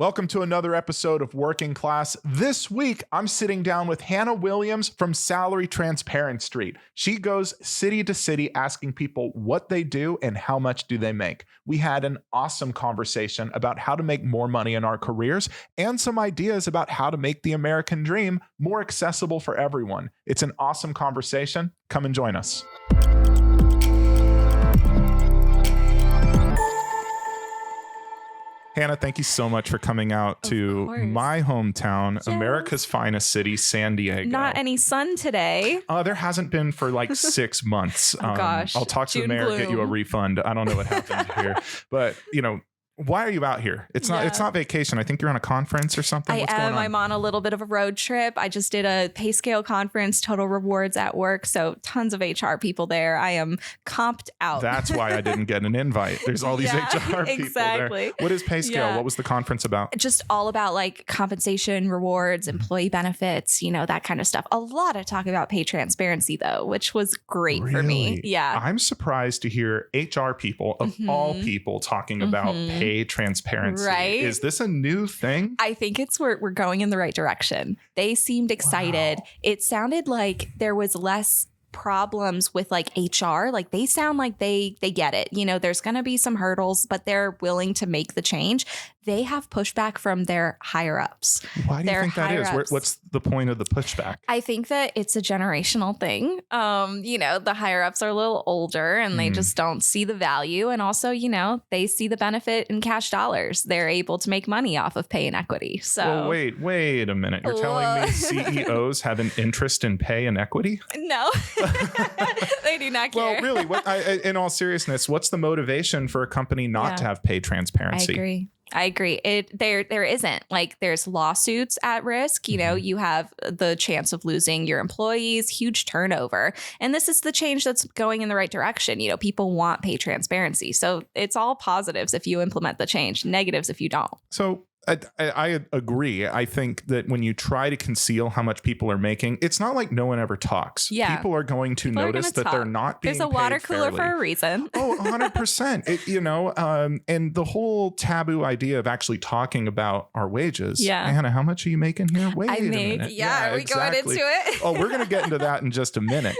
Welcome to another episode of Working Class. This week, I'm sitting down with Hannah Williams from Salary Transparent Street. She goes city to city asking people what they do and how much do they make. We had an awesome conversation about how to make more money in our careers and some ideas about how to make the American dream more accessible for everyone. It's an awesome conversation. Come and join us. Hannah, thank you so much for coming out to my hometown, yes. America's finest city, San Diego. Not any sun today. There hasn't been for like 6 months. Oh, gosh. I'll talk to June the mayor, gloom. get you a refund. I don't know what happened here, but why are you out here? It's not vacation. I think you're on a conference or something. What's going on? I'm on a little bit of a road trip. I just did a pay scale conference, total rewards at work. So tons of HR people there. I am comped out. That's why I didn't get an invite. There's all these HR people there. What is pay scale? What was the conference about? Just all about like compensation, rewards, employee benefits, that kind of stuff. A lot of talk about pay transparency though, which was great for me. Yeah. I'm surprised to hear HR people of all people talking about pay transparency. Right? Is this a new thing? I think we're going in the right direction. They seemed excited. Wow. It sounded like there was less problems with like HR. Like they sound like they get it. There's going to be some hurdles, but they're willing to make the change. They have pushback from their higher ups. Why do you think that is? What's the point of the pushback? I think that it's a generational thing. The higher ups are a little older and they just don't see the value. And also, they see the benefit in cash dollars. They're able to make money off of pay inequity. So well, wait a minute. You're telling me CEOs have an interest in pay inequity? No, they do not care. Well, really, in all seriousness, what's the motivation for a company not to have pay transparency? I agree. There isn't. Like there's lawsuits at risk. You have the chance of losing your employees, huge turnover. And this is the change that's going in the right direction. People want pay transparency. So it's all positives if you implement the change, negatives if you don't. So I agree. I think that when you try to conceal how much people are making, it's not like no one ever talks. Yeah. People are going to notice that they're not being paid fairly. There's a water cooler for a reason. Oh, 100%. And the whole taboo idea of actually talking about our wages. Yeah. Hannah, how much are you making here? Wait a minute. Yeah, are we going into it? Oh, we're going to get into that in just a minute.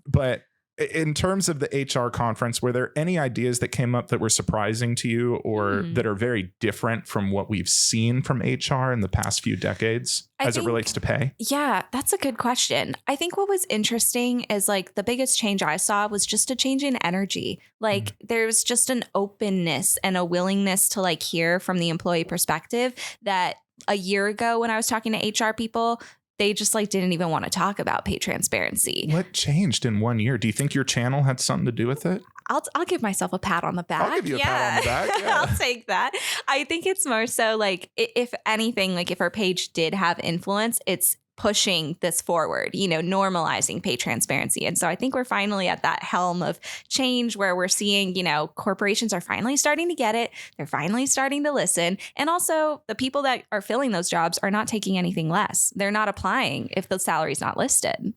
But in terms of the HR conference, were there any ideas that came up that were surprising to you or that are very different from what we've seen from HR in the past few decades as it relates to pay? Yeah, that's a good question. I think what was interesting is like the biggest change I saw was just a change in energy. Like there's just an openness and a willingness to like hear from the employee perspective that a year ago when I was talking to HR people, they just like didn't even want to talk about pay transparency. What changed in 1 year? Do you think your channel had something to do with it? I'll give myself a pat on the back. I'll give you a pat on the back. Yeah. I'll take that. I think it's more so like if anything, like if our page did have influence, it's pushing this forward, normalizing pay transparency. And so I think we're finally at that helm of change where we're seeing, corporations are finally starting to get it. They're finally starting to listen. And also the people that are filling those jobs are not taking anything less. They're not applying if the salary's not listed.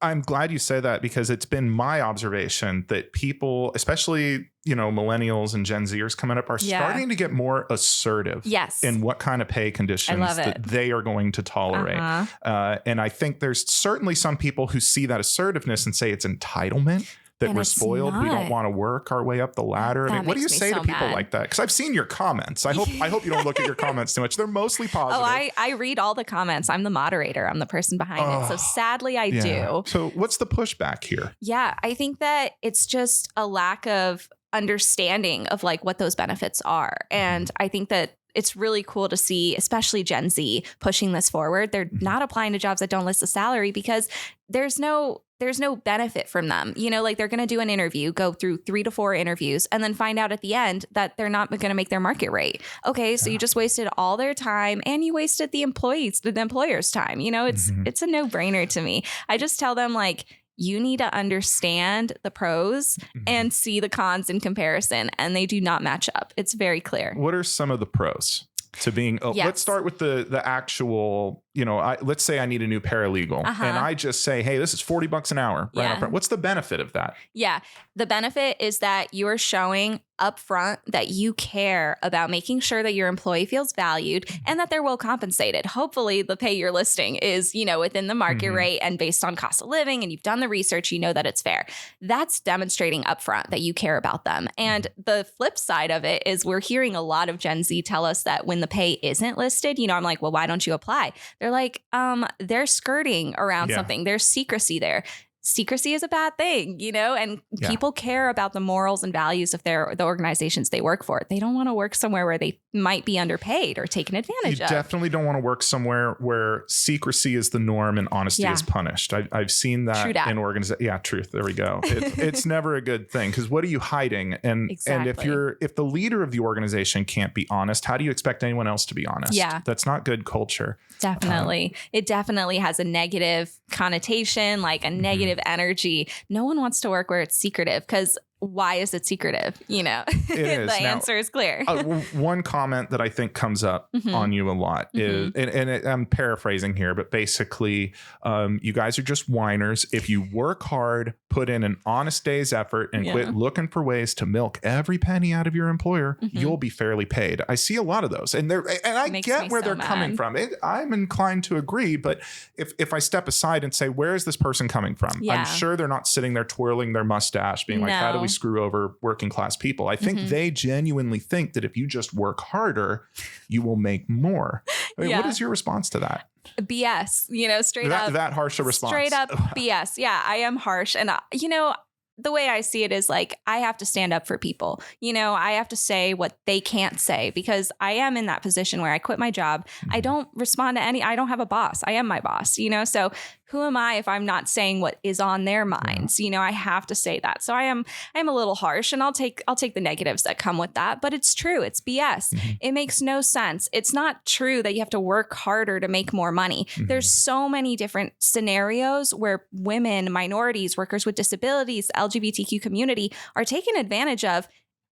I'm glad you say that because it's been my observation that people, especially millennials and Gen Zers coming up are starting to get more assertive in what kind of pay conditions that they are going to tolerate. And I think there's certainly some people who see that assertiveness and say it's entitlement, that we're spoiled. We don't want to work our way up the ladder. What do you say to people like that? Because I've seen your comments. I hope you don't look at your comments too much. They're mostly positive. Oh, I read all the comments. I'm the moderator. I'm the person behind it. So sadly, I do. So what's the pushback here? Yeah, I think that it's just a lack of understanding of like what those benefits are. And I think that it's really cool to see, especially Gen Z, pushing this forward. They're not applying to jobs that don't list the salary because there's no benefit from them. Like they're going to do an interview, go through 3 to 4 interviews, and then find out at the end that they're not going to make their market rate. Okay, so you just wasted all their time and you wasted the employer's time. It's a no-brainer to me. I just tell them like, you need to understand the pros and see the cons in comparison, and they do not match up. It's very clear. What are some of the pros to being, let's start with the actual let's say I need a new paralegal and I just say, hey, this is $40 an hour. Right up front. What's the benefit of that? Yeah. The benefit is that you're showing upfront that you care about making sure that your employee feels valued and that they're well compensated. Hopefully the pay you're listing is, within the market rate and based on cost of living, and you've done the research, that it's fair. That's demonstrating upfront that you care about them. And the flip side of it is we're hearing a lot of Gen Z tell us that when the pay isn't listed, I'm like, well, why don't you apply? They're like, they're skirting around something. There's secrecy there. Secrecy is a bad thing, and people care about the morals and values of the organizations they work for. They don't want to work somewhere where they might be underpaid or taken advantage of. You definitely don't want to work somewhere where secrecy is the norm and honesty is punished. I've seen that in organizations. Yeah, truth. There we go. It's never a good thing, because what are you hiding? And if the leader of the organization can't be honest, how do you expect anyone else to be honest? Yeah, that's not good culture. Definitely. It definitely has a negative connotation, like a negative energy. No one wants to work where it's secretive, because why is it secretive? It is. The answer is clear. One comment that I think comes up on you a lot is, and I'm paraphrasing here, but basically, you guys are just whiners. If you work hard, put in an honest day's effort, and quit looking for ways to milk every penny out of your employer, you'll be fairly paid. I see a lot of those, and I get where they're coming from. I'm inclined to agree, but if I step aside and say, where is this person coming from? I'm sure they're not sitting there twirling their mustache, being like, how do we screw over working class people? I think they genuinely think that if you just work harder, you will make more. I mean, what is your response to that? BS, straight up. That harsh a response. Straight up BS. Yeah, I am harsh. And, the way I see it is like, I have to stand up for people. I have to say what they can't say, because I am in that position where I quit my job. I don't respond to I don't have a boss. I am my boss, so who am I if I'm not saying what is on their minds? I have to say that. So I am a little harsh, and I'll take the negatives that come with that, but it's true. It's BS. It makes no sense. It's not true that you have to work harder to make more money. There's so many different scenarios where women, minorities, workers with disabilities, the LGBTQ community are taken advantage of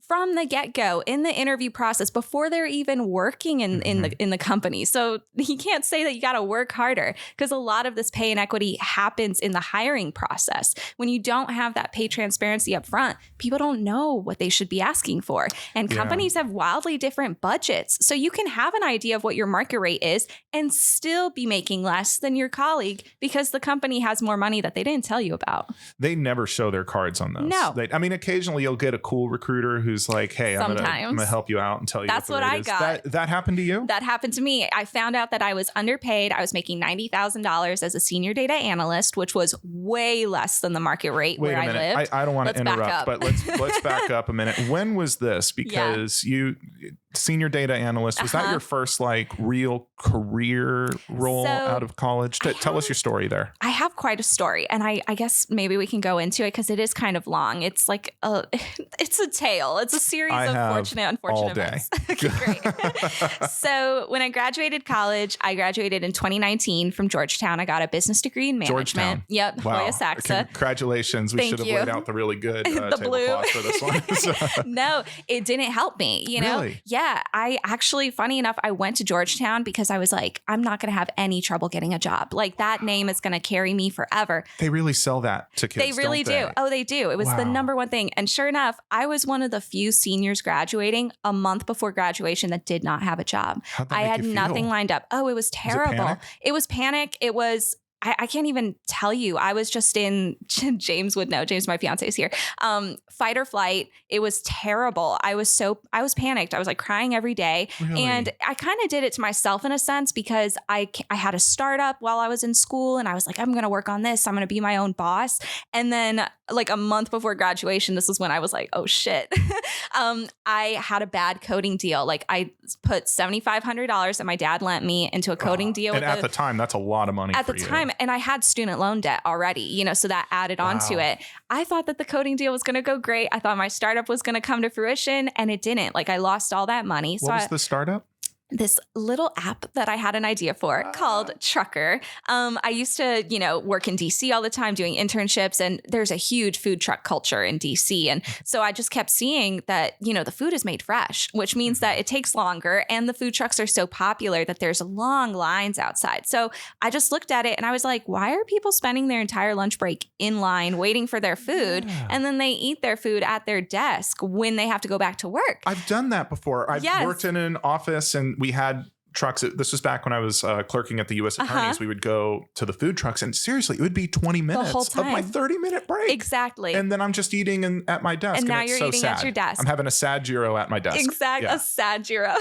from the get-go in the interview process before they're even working in the company. So you can't say that you got to work harder, because a lot of this pay inequity happens in the hiring process. When you don't have that pay transparency up front, people don't know what they should be asking for. And companies have wildly different budgets. So you can have an idea of what your market rate is and still be making less than your colleague because the company has more money that they didn't tell you about. They never show their cards on those. No. Occasionally you'll get a cool recruiter who's like, hey, I'm gonna help you out and tell you that's what I got. That happened to you? That happened to me. I found out that I was underpaid. I was making $90,000 as a senior data analyst, which was way less than the market rate where I lived. I don't want to interrupt, but let's back up a minute. When was this? Because you senior data analyst, was that your first real career role out of college? Tell us your story there. I have quite a story, and I guess maybe we can go into it because it is kind of long. It's like it's a tale. It's a series of fortunate, unfortunate events. Okay, great. So when I graduated college, I graduated in 2019 from Georgetown. I got a business degree in management. Georgetown. Yep. Wow. Hoya Saxa. Congratulations. We should have laid out the really good the tablecloth for this one. No, it didn't help me. Really? Yeah. I actually, funny enough, I went to Georgetown because I was like, I'm not going to have any trouble getting a job. Like, that name is going to carry me forever. They really sell that to kids. They really do. Oh, they do. It was the number one thing. And sure enough, I was one of the few seniors graduating a month before graduation that did not have a job. I had nothing lined up. Oh, it was terrible. It was panic. It was, I can't even tell you. I was just in, James would know. James, my fiance, is here. Fight or flight. It was terrible. I was panicked. I was like crying every day. Really? And I kind of did it to myself in a sense because I had a startup while I was in school and I was like, I'm going to work on this. I'm going to be my own boss. And then like a month before graduation, this is when I was like, oh shit. I had a bad coding deal. Like, I put $7,500 that my dad lent me into a coding deal. And at the time, that's a lot of money at for the you. time. And I had student loan debt already, so that added on to it. I thought that the coding deal was going to go great. I thought my startup was going to come to fruition, and it didn't. Like, I lost all that money. What was the startup? this little app that I had an idea for called Trucker. I used to, work in DC all the time doing internships, and there's a huge food truck culture in DC. And so I just kept seeing that, the food is made fresh, which means that it takes longer, and the food trucks are so popular that there's long lines outside. So I just looked at it and I was like, why are people spending their entire lunch break in line waiting for their food? Yeah. And then they eat their food at their desk when they have to go back to work. I've done that before. I've worked in an office and we had trucks. This was back when I was clerking at the U.S. Attorney's. We would go to the food trucks, and seriously, it would be 20 minutes of my 30-minute break. Exactly. And then I'm just eating at my desk. And now you're eating at your desk. I'm having a sad gyro at my desk. Exactly. Yeah. A sad gyro.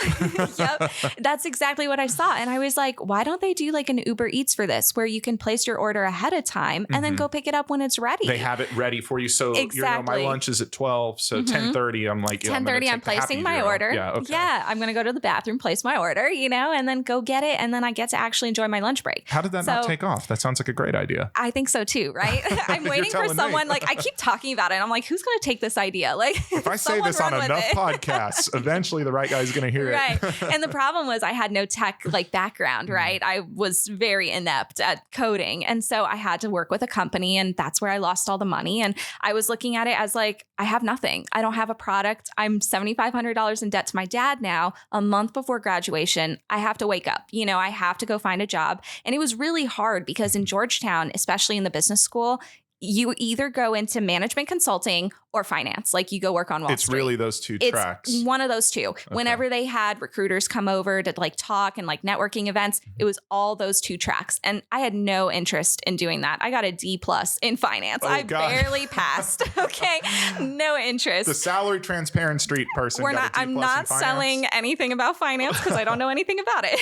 Yep. That's exactly what I saw. And I was like, why don't they do like an Uber Eats for this, where you can place your order ahead of time and then go pick it up when it's ready? They have it ready for you. So my lunch is at 12. So 10:30, I'm like, 10:30, I'm placing my order. Yeah. Okay. Yeah. I'm going to go to the bathroom, place my order, and then go get it. And then I get to actually enjoy my lunch break. How did that not take off? That sounds like a great idea. I think so too, right? I'm waiting for someone. Like, I keep talking about it. I'm like, who's going to take this idea? Like, if I say this on enough podcasts, eventually the right guy is going to hear it. Right. And the problem was I had no tech background, right? I was very inept at coding. And so I had to work with a company, and that's where I lost all the money. And I was looking at it as like, I have nothing. I don't have a product. I'm $7,500 in debt to my dad now. A month before graduation, I have to wake up. I have to go find a job. And it was really hard because in Georgetown, especially in the business school, you either go into management consulting or finance. Like, you go work on Wall Street. It's really those two tracks. It's one of those two. Okay. Whenever they had recruiters come over to talk and networking events, it was all those two tracks. And I had no interest in doing that. I got a D+ in finance. I barely passed. Okay. No interest. The salary transparent street person. I'm not selling anything about finance because I don't know anything about it.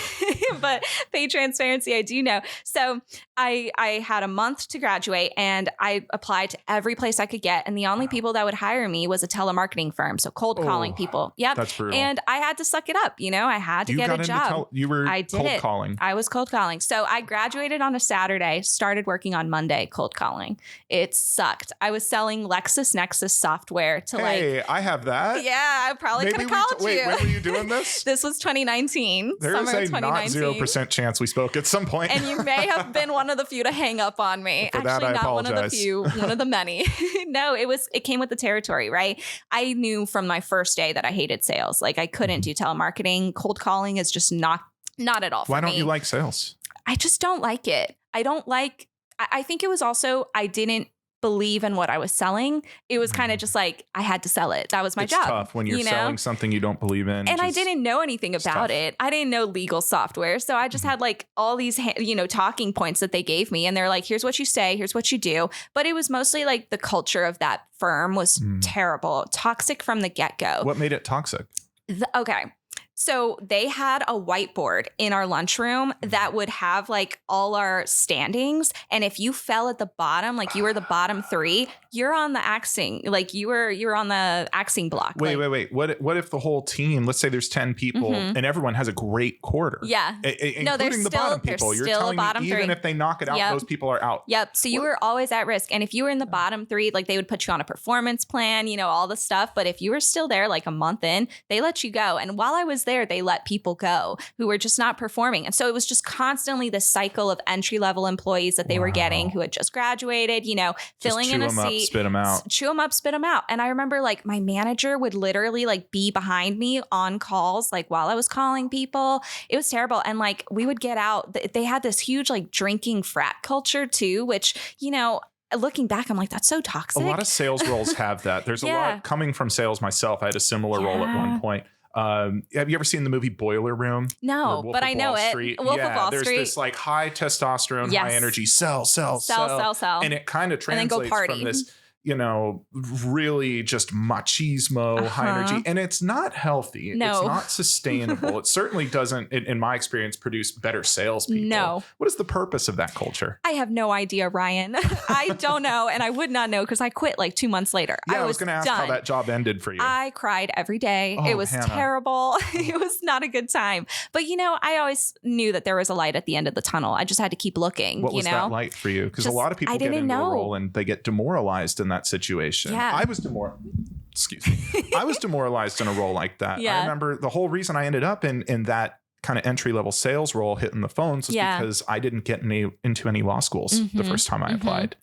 But pay transparency, I do know. So I had a month to graduate, and I applied to every place I could get. And the only people that would hire me was a telemarketing firm. So cold calling people. Yep. That's brutal. And I had to suck it up. I had to get a job. You were cold calling. I was cold calling. So I graduated on a Saturday, started working on Monday, cold calling. It sucked. I was selling LexisNexis software to I have that. Yeah, I probably could have called you. Wait, when were you doing this? This was 2019. There is a not 0% chance we spoke at some point. And you may have been one of the few to hang up on me. For that, I apologize. One of the few, one of the many. No, it came with the territory, right? I knew from my first day that I hated sales. Like, I couldn't do telemarketing. Cold calling is just not at all for me. Why don't you like sales? I just don't like it. I think it was also, I didn't believe in what I was selling. It was kind of just like, I had to sell it. That was my job. It's tough when you're selling something you don't believe in. And I didn't know anything about it. I didn't know legal software. So I just had all these, talking points that they gave me. And they're like, here's what you say, here's what you do. But it was mostly the culture of that firm was terrible, toxic from the get-go. What made it toxic? Okay. So they had a whiteboard in our lunchroom that would have all our standings. And if you fell at the bottom, you were the bottom 3, you're on the axing. You're on the axing block. Wait. What if the whole team, let's say there's 10 people and everyone has a great quarter? Yeah. Including the bottom people. You're telling me even if they knock it out, those people are out. Yep. So you were always at risk. And if you were in the bottom 3, they would put you on a performance plan, all the stuff. But if you were still there a month in, they let you go. And while I was there, they let people go who were just not performing. And so it was just constantly this cycle of entry-level employees that they were getting who had just graduated, filling in a seat. Spit them out. Chew them up, spit them out. And I remember my manager would literally be behind me on calls while I was calling people. It was terrible. And we would get out. They had this huge drinking frat culture too, which, looking back, I'm that's so toxic. A lot of sales roles have that. There's a lot coming from sales myself. I had a similar role at one point. Have you ever seen the movie Boiler Room? No, but I know it. Wolf of Wall Street. There's this high testosterone, high energy, sell. And it kind of translates from this, really just machismo, high energy. And it's not healthy. No. It's not sustainable. It certainly doesn't, in my experience, produce better salespeople. No. What is the purpose of that culture? I have no idea, Ryan. I don't know. And I would not know because I quit 2 months later. Yeah, I was going to ask how that job ended for you. I cried every day. It was terrible. It was not a good time. But, I always knew that there was a light at the end of the tunnel. I just had to keep looking. What was that light for you? Because a lot of people get into a role and they get demoralized in that situation. Yeah. I was demoralized in a role like that. Yeah. I remember the whole reason I ended up in that kind of entry-level sales role hitting the phones is because I didn't get into any law schools the first time I applied.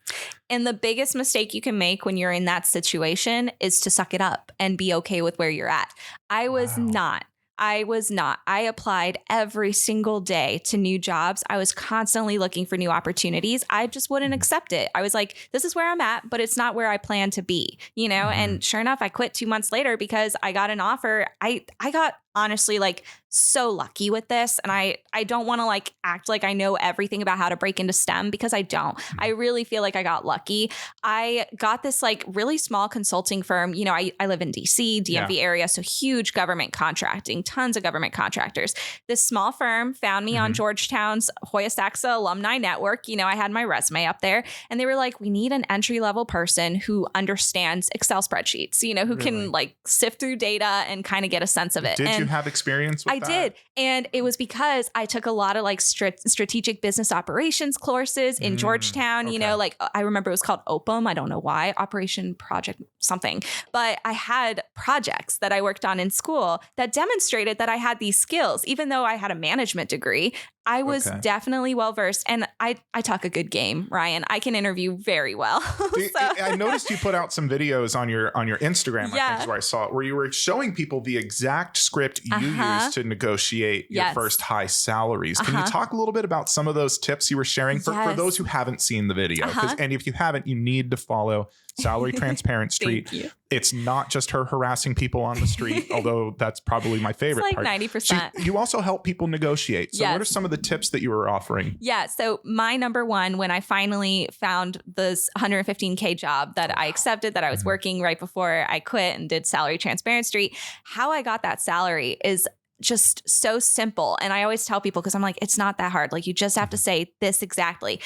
And the biggest mistake you can make when you're in that situation is to suck it up and be okay with where you're at. I was not. I applied every single day to new jobs. I was constantly looking for new opportunities. I just wouldn't accept it. I was like, this is where I'm at, but it's not where I plan to be, you know? And sure enough, I quit 2 months later because I got an offer. I got honestly like so lucky with this. And I don't want to like act like I know everything about how to break into STEM because I don't. I really feel like I got lucky. I got this like really small consulting firm. You know, I live in DC, DMV area, so huge government contracting, tons of government contractors. This small firm found me on Georgetown's Hoya Saxa alumni network. You know, I had my resume up there and they were like, we need an entry-level person who understands Excel spreadsheets, you know, who can like sift through data and kind of get a sense of it. Did you have experience with that? I did. And it was because I took a lot of like strategic business operations courses in Georgetown, you know, like I remember it was called OPM. I don't know why, Operation Project something, but I had projects that I worked on in school that demonstrated that I had these skills, even though I had a management degree. I was definitely well-versed and I talk a good game, Ryan. I can interview very well. I noticed you put out some videos on your Instagram, I think is where I saw it, where you were showing people the exact script you used to negotiate your first high salaries. Can you talk a little bit about some of those tips you were sharing for those who haven't seen the video? And if you haven't, you need to follow Salary Transparent Street. It's not just her harassing people on the street, although that's probably my favorite it's part. 90%. You also help people negotiate. So what are some of the tips that you were offering? Yeah. So my number one, when I finally found this 115K job that I accepted, that I was working right before I quit and did Salary Transparent Street, how I got that salary is just so simple. And I always tell people, because I'm like, it's not that hard. Like you just have to say this exactly.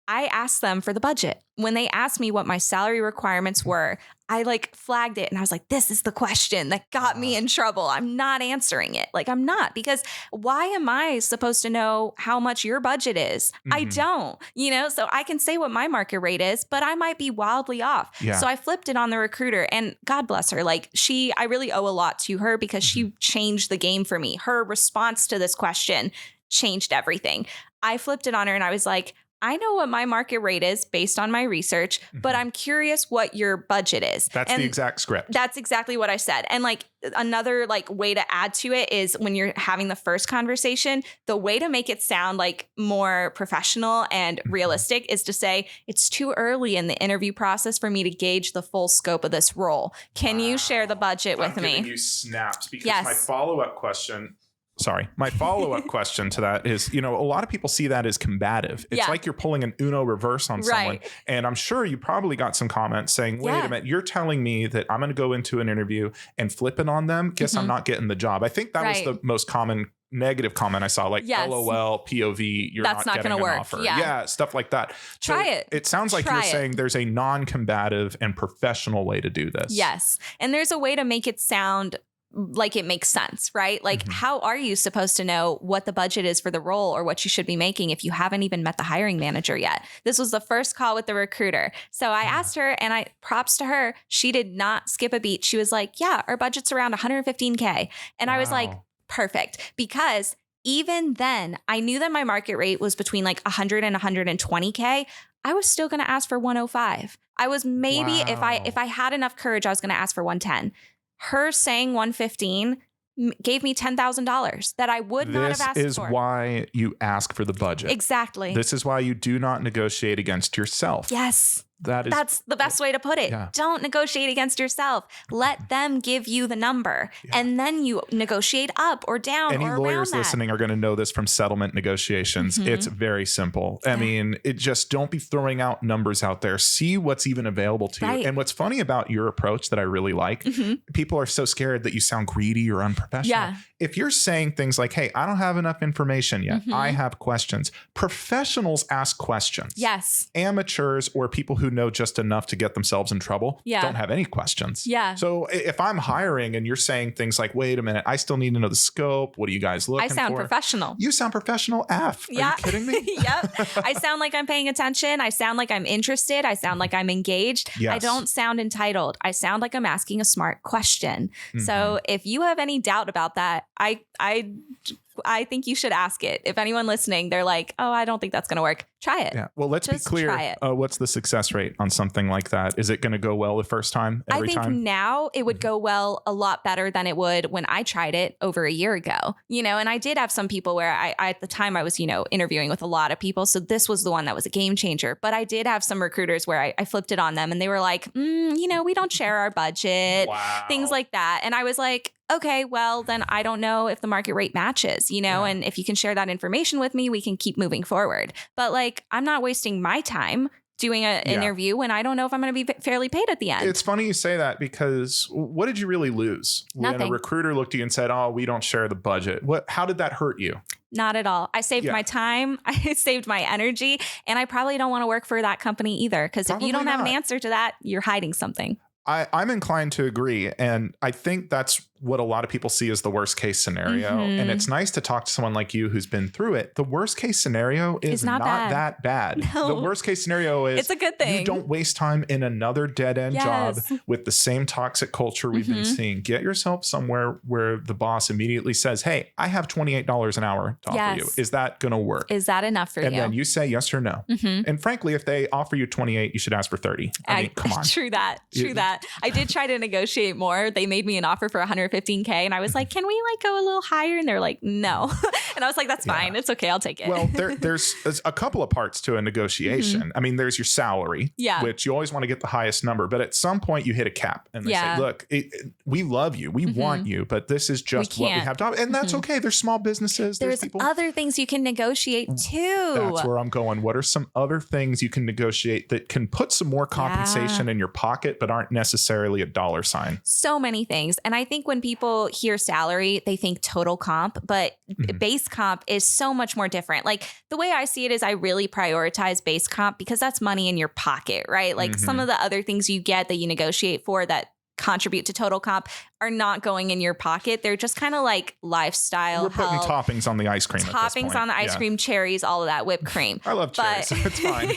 I asked them for the budget. When they asked me what my salary requirements were, I like flagged it and I was like, this is the question that got me in trouble. I'm not answering it. Like I'm not, because why am I supposed to know how much your budget is? I don't, you know, so I can say what my market rate is, but I might be wildly off. So I flipped it on the recruiter and God bless her. Like I really owe a lot to her because she changed the game for me. Her response to this question changed everything. I flipped it on her and I was like, I know what my market rate is based on my research, but I'm curious what your budget is. That's the exact script. That's exactly what I said. And like another like way to add to it is when you're having the first conversation, the way to make it sound like more professional and realistic is to say, it's too early in the interview process for me to gauge the full scope of this role. Can you share the budget with me? I'm giving you snaps because my follow-up question to that is, you know, a lot of people see that as combative. It's like you're pulling an Uno reverse on someone. And I'm sure you probably got some comments saying, wait a minute, you're telling me that I'm going to go into an interview and flip it on them. Guess I'm not getting the job. I think that was the most common negative comment I saw, like LOL, POV, you're not getting an offer. Yeah, stuff like that. Try it. It sounds like you're saying there's a non-combative and professional way to do this. Yes. And there's a way to make it sound like it makes sense, right? Like how are you supposed to know what the budget is for the role or what you should be making if you haven't even met the hiring manager yet? This was the first call with the recruiter. So I asked her and props to her. She did not skip a beat. She was like, yeah, our budget's around 115K. And I was like, perfect. Because even then I knew that my market rate was between like 100 and 120K. I was still going to ask for 105. I was maybe if I had enough courage, I was going to ask for 110. Her saying 115 gave me $10,000 that I would not have asked for. This is why you ask for the budget. Exactly. This is why you do not negotiate against yourself. Yes. That's the best way to put it. Don't negotiate against yourself. Let them give you the number and then you negotiate up or down. Any lawyers listening are going to know this from settlement negotiations. It's very simple. I mean, don't be throwing out numbers out there. See what's even available to you. And what's funny about your approach that I really like, people are so scared that you sound greedy or unprofessional. If you're saying things like, hey, I don't have enough information yet. I have questions. Professionals ask questions. Yes. Amateurs or people who know just enough to get themselves in trouble don't have any questions. So if I'm hiring and you're saying things like, wait a minute, I still need to know the scope. What are you guys looking for? I sound professional. You sound professional F. Are you kidding me? I sound like I'm paying attention. I sound like I'm interested. I sound like I'm engaged. I don't sound entitled. I sound like I'm asking a smart question. So if you have any doubt about that, I I think you should ask it. If anyone listening, they're like, oh, I don't think that's going to work. Try it. Yeah. Well, let's Just be clear. What's the success rate on something like that? Is it going to go well the first time? I think now it would go well a lot better than it would when I tried it over a year ago, and I did have some people where I at the time I was, interviewing with a lot of people. So this was the one that was a game changer. But I did have some recruiters where I flipped it on them and they were like, we don't share our budget, things like that. And I was like, okay, well, then I don't know if the market rate matches, and if you can share that information with me, we can keep moving forward. But like, I'm not wasting my time doing an interview when I don't know if I'm going to be fairly paid at the end. It's funny you say that because what did you really lose? Nothing. When a recruiter looked at you and said, oh, we don't share the budget. How did that hurt you? Not at all. I saved my time. I saved my energy. And I probably don't want to work for that company either. Because if you don't have an answer to that, you're hiding something. I'm inclined to agree. And I think that's what a lot of people see as the worst case scenario. Mm-hmm. And it's nice to talk to someone like you who's been through it. The worst case scenario is not that bad. No. The worst case scenario is it's a good thing. You don't waste time in another dead end job with the same toxic culture we've been seeing. Get yourself somewhere where the boss immediately says, hey, I have $28 an hour to offer you. Is that going to work? Is that enough for you? And then you say yes or no. Mm-hmm. And frankly, if they offer you 28, you should ask for 30. I mean, come on. True that. I did try to negotiate more. They made me an offer for $115K and I was like, can we like go a little higher? And they're like, no. And I was like, that's fine. It's okay. I'll take it. Well, there's a couple of parts to a negotiation. Mm-hmm. I mean, there's your salary, which you always want to get the highest number. But at some point you hit a cap and they say, look, we love you. We want you, but this is just what we have to offer. And that's okay. There's small businesses. There's people. Other things you can negotiate too. That's where I'm going. What are some other things you can negotiate that can put some more compensation in your pocket, but aren't necessarily a dollar sign? So many things. And I think when people hear salary, they think total comp, but base comp is so much more different. Like the way I see it is I really prioritize base comp because that's money in your pocket, right? Like some of the other things you get that you negotiate for that contribute to total comp are not going in your pocket. They're just kind of like lifestyle. We're putting toppings on the ice cream. Toppings on the ice cream, cherries, all of that, whipped cream. I love cherries. It's fine.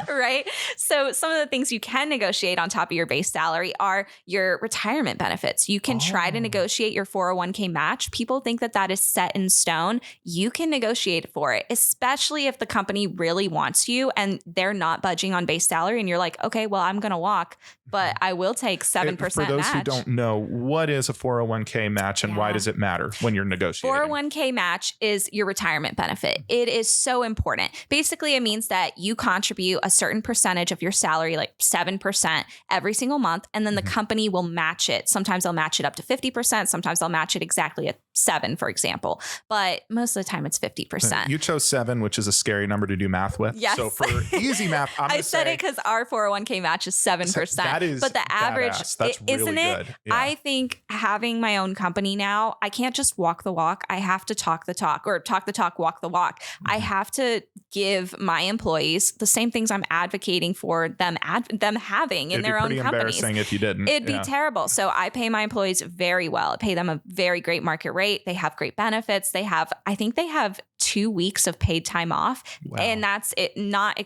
Right? So some of the things you can negotiate on top of your base salary are your retirement benefits. You can try to negotiate your 401k match. People think that that is set in stone. You can negotiate for it, especially if the company really wants you and they're not budging on base salary. And you're like, okay, well, I'm going to walk, but I will take 7% For those match. who don't know, what is a 401k match and why does it matter when you're negotiating? 401k match is your retirement benefit. It is so important. Basically, it means that you contribute a certain percentage of your salary, like 7% every single month, and then the company will match it. Sometimes they'll match it up to 50%. Sometimes they'll match it exactly at 7, for example. But most of the time it's 50%. You chose 7, which is a scary number to do math with. Yes. So for easy math, I said it because our 401k match is 7%. That is but the average, That's really isn't it? good. Yeah. I think having my own company now, I can't just walk the walk. I have to talk the talk, or talk the talk, walk the walk. I have to give my employees the same things I'm advocating for them having in their own companies. It'd be pretty embarrassing if you didn't. It'd be terrible. So I pay my employees very well. I pay them a very great market rate. They have great benefits. I think they have 2 weeks of paid time off. Wow. And that's it, not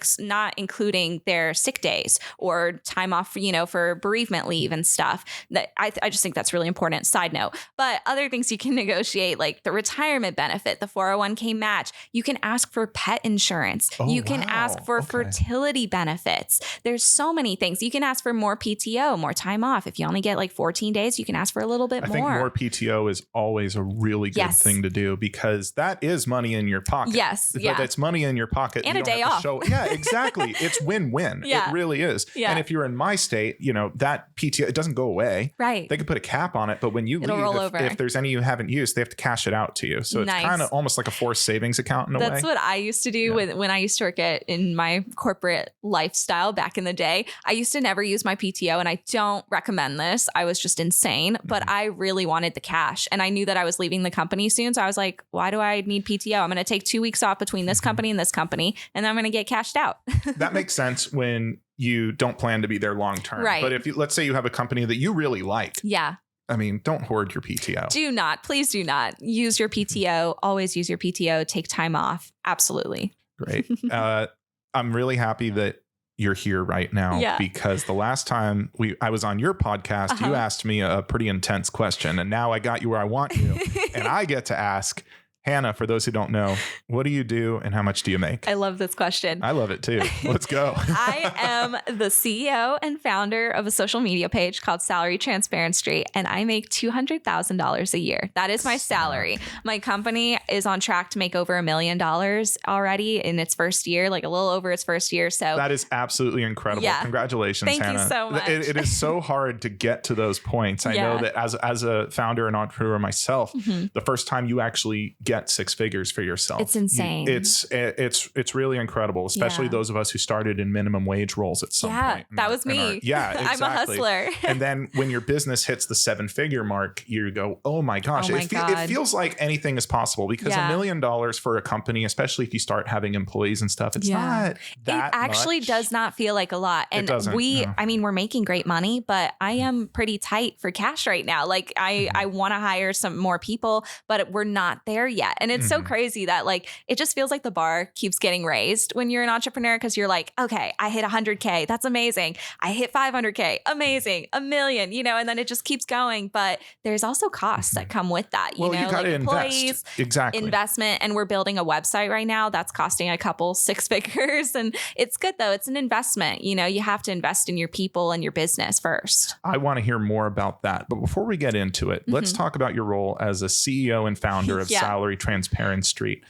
including their sick days or time off, for bereavement leave and stuff. That I just think that's really important. Side note. But other things you can negotiate, like the retirement benefit, the 401k match. You can ask for pet insurance. You can ask for fertility benefits. There's so many things. You can ask for more PTO, more time off. If you only get like 14 days, you can ask for a little bit more. I think more PTO is always a really good thing to do because that is money in your pocket. Yes. But it's money in your pocket. And a day off. Yeah, exactly. It's win-win. It really is. Yeah. And if you're in my state, that PTO, it doesn't go away. Right. They can put a cap on it, but when you leave, if there's any you haven't used, they have to cash it out to you. So it's kind of almost like a forced savings account in a way. That's what I used to do when I used to work in my corporate lifestyle back in the day. I used to never use my PTO, and I don't recommend this. I was just insane, but I really wanted the cash, and I knew that I was leaving the company soon. So I was like, why do I need PTO? I'm going to take 2 weeks off between this company and this company, and then I'm going to get cashed out. That makes sense when you don't plan to be there long term. Right. But let's say you have a company that you really like. Yeah. I mean, don't hoard your PTO. Please do not use your PTO. Always use your PTO. Take time off. Absolutely. Great. I'm really happy that you're here right now because the last time I was on your podcast, you asked me a pretty intense question, and now I got you where I want you. And I get to ask, Hannah, for those who don't know, what do you do and how much do you make? I love this question. I love it too. Let's go. I am the CEO and founder of a social media page called Salary Transparency, and I make $200,000 a year. That is my salary. My company is on track to make over $1 million already in its first year, like a little over its first year. So that is absolutely incredible. Yeah. Congratulations, Thank Hannah. you so much. It is so hard to get to those points. I know that as a founder and entrepreneur myself, the first time you actually get 6 figures for yourself, it's insane. It's really incredible, especially those of us who started in minimum wage roles at some point. That was me. Exactly. I'm a hustler. And then when your business hits the 7-figure mark, you go, oh my gosh, it feels like anything is possible, because $1 million for a company, especially if you start having employees and stuff, it's not that It actually much. does not feel like a lot. And I mean, we're making great money, but I am pretty tight for cash right now. Like I want to hire some more people, but we're not there yet. And it's so crazy that like, it just feels like the bar keeps getting raised when you're an entrepreneur, because you're like, okay, I hit 100K. That's amazing. I hit 500K. Amazing. $1 million, and then it just keeps going. But there's also costs that come with that, you got to employees, invest. Investment. And we're building a website right now that's costing a couple 6 figures. And it's good though. It's an investment. You have to invest in your people and your business first. I want to hear more about that. But before we get into it, let's talk about your role as a CEO and founder of Salary Transparency,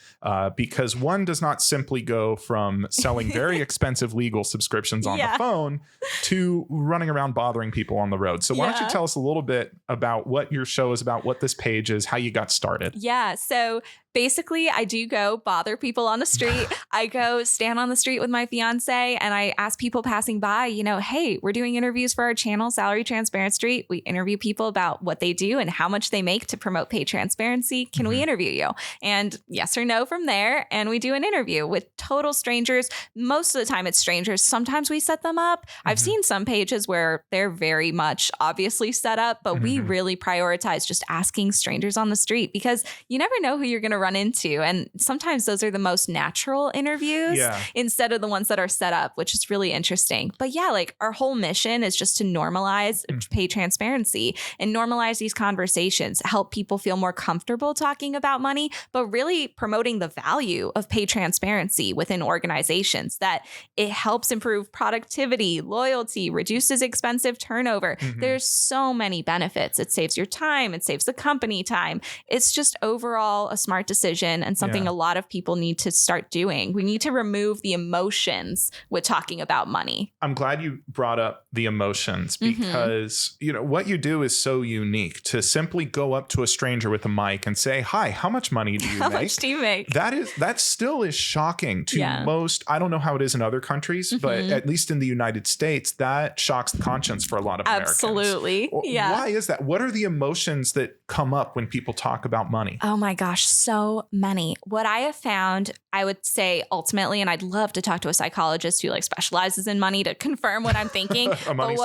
because one does not simply go from selling very expensive legal subscriptions on the phone to running around bothering people on the road. So why don't you tell us a little bit about what your show is about, what this page is, how you got started? Yeah. So basically, I do go bother people on the street. I go stand on the street with my fiance and I ask people passing by, hey, we're doing interviews for our channel, Salary Transparency. We interview people about what they do and how much they make to promote pay transparency. Can we interview you? And yes or no from there. And we do an interview with total strangers. Most of the time it's strangers. Sometimes we set them up. I've seen some pages where they're very much obviously set up, but we really prioritize just asking strangers on the street, because you never know who you're going to run into. And sometimes those are the most natural interviews instead of the ones that are set up, which is really interesting. But like our whole mission is just to normalize pay transparency and normalize these conversations, help people feel more comfortable talking about money, but really promoting the value of pay transparency within organizations, that it helps improve productivity, loyalty, reduces expensive turnover. There's so many benefits. It saves your time. It saves the company time. It's just overall a smart decision and something a lot of people need to start doing. We need to remove the emotions with talking about money. I'm glad you brought up the emotions, because, what you do is so unique. To simply go up to a stranger with a mic and say, hi, how much money do you make? How much do you make? That still is shocking to most. I don't know how it is in other countries, but at least in the United States, that shocks the conscience for a lot of Americans. Absolutely. Yeah. Why is that? What are the emotions that come up when people talk about money? Oh my gosh, so many. What I have found, I would say ultimately, and I'd love to talk to a psychologist who specializes in money to confirm what I'm thinking. A money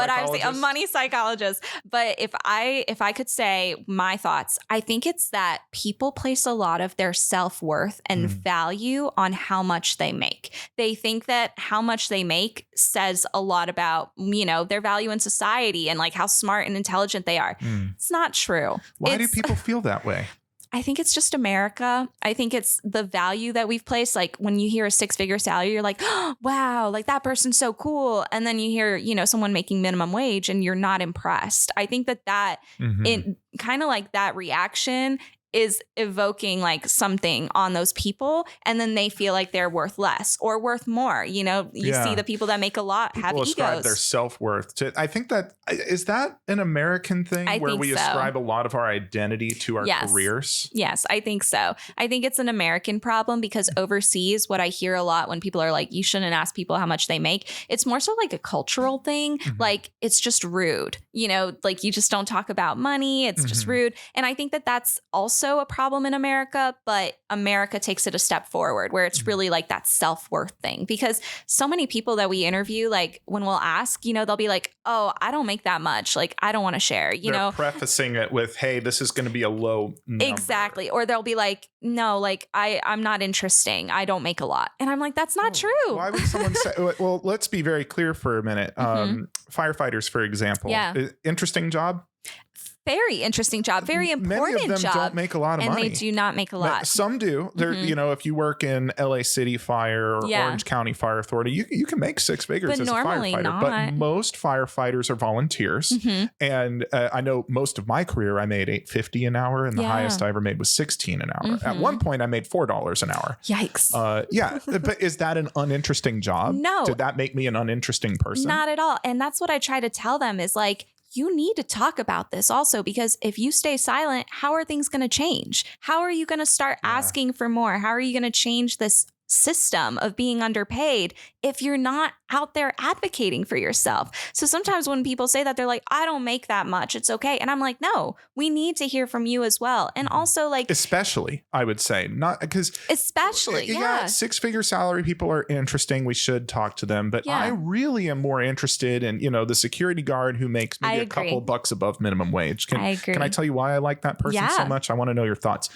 psychologist. But if I could say my thoughts, I think it's that people place a lot of their self-worth and value on how much they make. They think that how much they make says a lot about, their value in society and how smart and intelligent they are. It's not true. Why do people feel that way? I think it's just America. I think it's the value that we've placed. Like when you hear a 6-figure salary, you're like, oh, wow, that person's so cool. And then you hear, someone making minimum wage and you're not impressed. I think that it kind of that reaction is evoking something on those people, and then they feel like they're worth less or worth more. You see the people that make a lot have egos. Ascribe their self-worth to. I think is that an American thing where we ascribe a lot of our identity to our careers? Yes, I think so. I think it's an American problem, because overseas, what I hear a lot when people are like, you shouldn't ask people how much they make, it's more so a cultural thing. It's just rude. You just don't talk about money. It's just rude. And I think that's also a problem in America, but America takes it a step forward, where it's really that self-worth thing. Because so many people that we interview, when we'll ask, they'll be like, oh, I don't make that much. I don't want to share, They're prefacing it with, hey, this is going to be a low number. Exactly. Or they'll be like, no, I'm not interesting. I don't make a lot. And I'm like, that's not true. Why would someone say, well, let's be very clear for a minute. Firefighters, for example. Yeah. Interesting job? Very interesting job. Very important job. Many of them don't make a lot of money. And they do not make a lot. Some do. You know, if you work in LA City Fire or Orange County Fire Authority, you can make six figures as a firefighter. Not. But most firefighters are volunteers. And I know most of my career, I made $8.50 an hour, and the highest I ever made was $16 an hour. At one point, I made $4 an hour. Yikes. Yeah. But is that an uninteresting job? No. Did that make me an uninteresting person? Not at all. And that's what I try to tell them is like, you need to talk about this also, because if you stay silent, how are things going to change? How are you going to start asking for more? How are you going to change this system of being underpaid if you're not out there advocating for yourself? So sometimes when people say that, they're like, I don't make that much, it's okay. And I'm like, no, we need to hear from you as well. And also, like, especially, I would say, not because especially, six-figure salary people are interesting. We should talk to them. But I really am more interested in, you know, the security guard who makes maybe a couple bucks above minimum wage. Can I tell you why I like that person so much? I want to know your thoughts.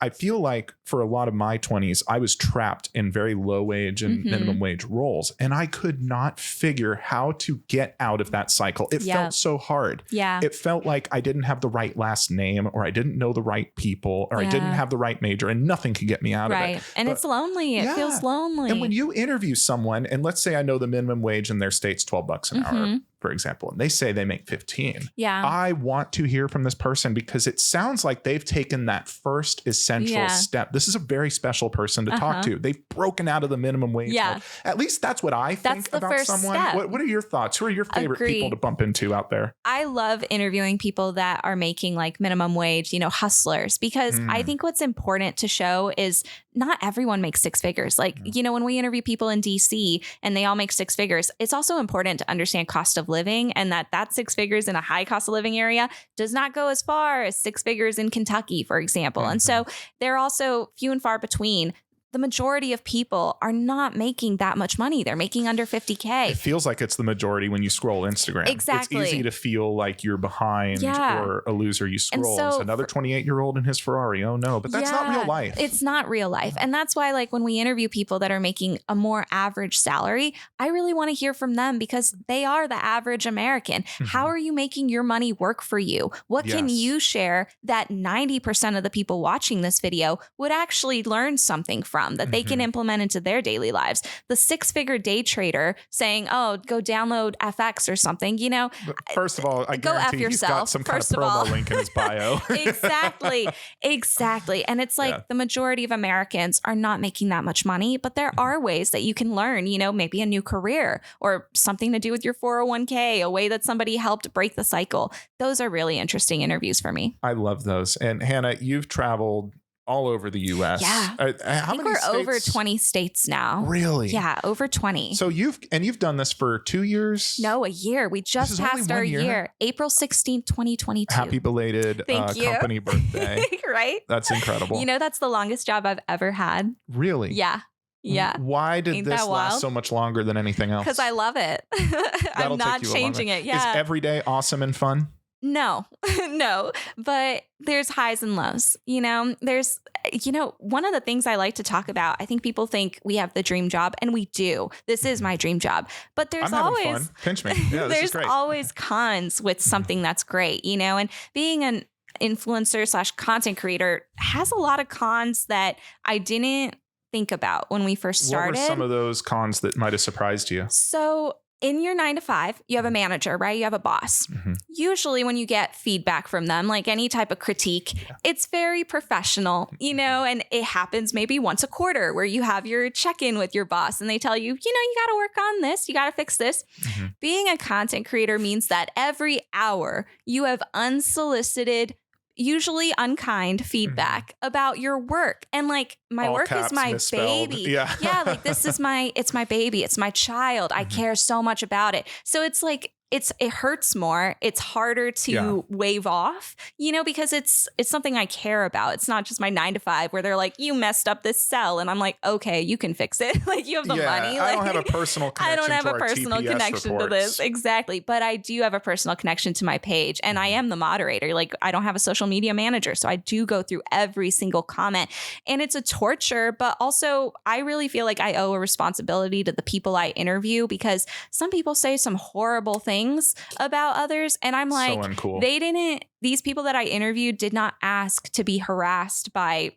I feel like for a lot of my 20s, I was trapped in very low wage and minimum wage roles. And I could not figure how to get out of that cycle. It felt so hard. It felt like I didn't have the right last name, or I didn't know the right people, or I didn't have the right major, and nothing could get me out of it. And it's lonely. It feels lonely. And when you interview someone, and let's say I know the minimum wage in their state's $12 an hour, for example, and they say they make 15. I want to hear from this person, because it sounds like they've taken that first essential step. This is a very special person to talk to. They've broken out of the minimum wage. At least that's what I think about someone. What are your thoughts? Who are your favorite people to bump into out there? I love interviewing people that are making like minimum wage, you know, hustlers, because I think what's important to show is not everyone makes six figures. Like, you know, when we interview people in DC and they all make six figures, it's also important to understand cost of living, and that six figures in a high cost of living area does not go as far as six figures in Kentucky, for example. And so they're also few and far between. The majority of people are not making that much money. They're making under 50K. It feels like it's the majority when you scroll Instagram. Exactly. It's easy to feel like you're behind or a loser. You scroll. So, another 28-year-old in his Ferrari. Oh no, but that's not real life. It's not real life. And that's why, like, when we interview people that are making a more average salary, I really want to hear from them, because they are the average American. How are you making your money work for you? What can you share that 90% of the people watching this video would actually learn something from, that they can implement into their daily lives? The six-figure day trader saying, oh, go download FX or something, you know. First of all, I go guarantee he's got some kind of promo link in his bio. Exactly. And it's like the majority of Americans are not making that much money, but there are ways that you can learn, you know, maybe a new career or something to do with your 401k, a way that somebody helped break the cycle. Those are really interesting interviews for me. I love those. And Hannah, you've traveled all over the U.S. I think we're over 20 states now. Really? Yeah, over 20. So you've done this for 2 years? No, a year. We just passed our year. April 16th, 2022. Happy belated company birthday. Right? That's incredible. You know, that's the longest job I've ever had. Really? Yeah. Why did this last so much longer than anything else? Because I love it. I'm not changing it. Yeah. Is every day awesome and fun? No, but there's highs and lows, you know, one of the things I like to talk about, I think people think we have the dream job, and we do. This is my dream job, but there's always, pinch me. Yeah, there's always cons with something that's great, you know, and being an influencer / content creator has a lot of cons that I didn't think about when we first started. What were some of those cons that might have surprised you? So in your 9 to 5, you have a manager, right? You have a boss. Usually when you get feedback from them, like any type of critique, it's very professional, you know, and it happens maybe once a quarter where you have your check-in with your boss and they tell you, you know, you got to work on this, you got to fix this. Being a content creator means that every hour you have unsolicited, usually unkind feedback about your work. And like, my work is my baby. Yeah. Like it's my baby. It's my child. I care so much about it. So it's like, it hurts more. It's harder to wave off, you know, because it's something I care about. It's not just my 9 to 5 where they're like, you messed up this cell. And I'm like, okay, you can fix it. Like, you have the money. Like, I don't have a personal connection to this. Exactly. But I do have a personal connection to my page, and I am the moderator. Like, I don't have a social media manager. So I do go through every single comment, and it's a torture, but also I really feel like I owe a responsibility to the people I interview, because some people say some horrible things things about others. And I'm like, so uncool. These people that I interviewed did not ask to be harassed by,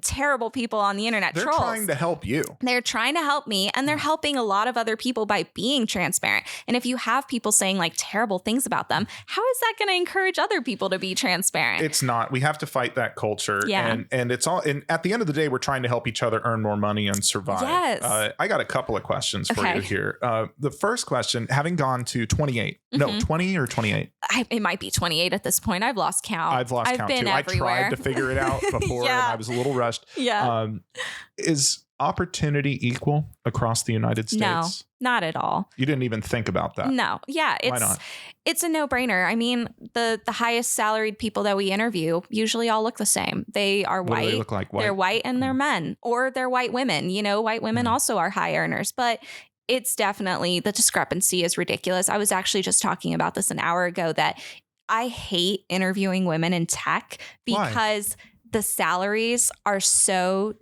terrible people on the internet. They're trolls. Trying to help you. They're trying to help me, and they're helping a lot of other people by being transparent. And if you have people saying like terrible things about them, how is that going to encourage other people to be transparent? It's not. We have to fight that culture. Yeah. And it's all, and at the end of the day, we're trying to help each other earn more money and survive. Yes. I got a couple of questions for you here. The first question, having gone to 28, 20 or 28? It might be 28 at this point. I've lost count. I've lost count too. Everywhere. I tried to figure it out before and I was a little rushed. Yeah. Is opportunity equal across the United States? No, not at all. You didn't even think about that. No. Yeah. Why not? It's a no-brainer. I mean, the highest salaried people that we interview usually all look the same. They are white. What do they look like? White? They're white and they're men, or they're white women. White women also are high earners, but it's definitely, the discrepancy is ridiculous. I was actually just talking about this an hour ago that I hate interviewing women in tech because the salaries are so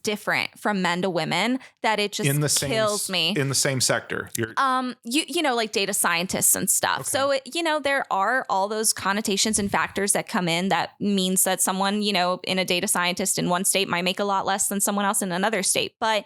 different from men to women that it just kills me. In the same sector. Like data scientists and stuff. Okay. So, there are all those connotations and factors that come in that means that someone, in a data scientist in one state might make a lot less than someone else in another state. But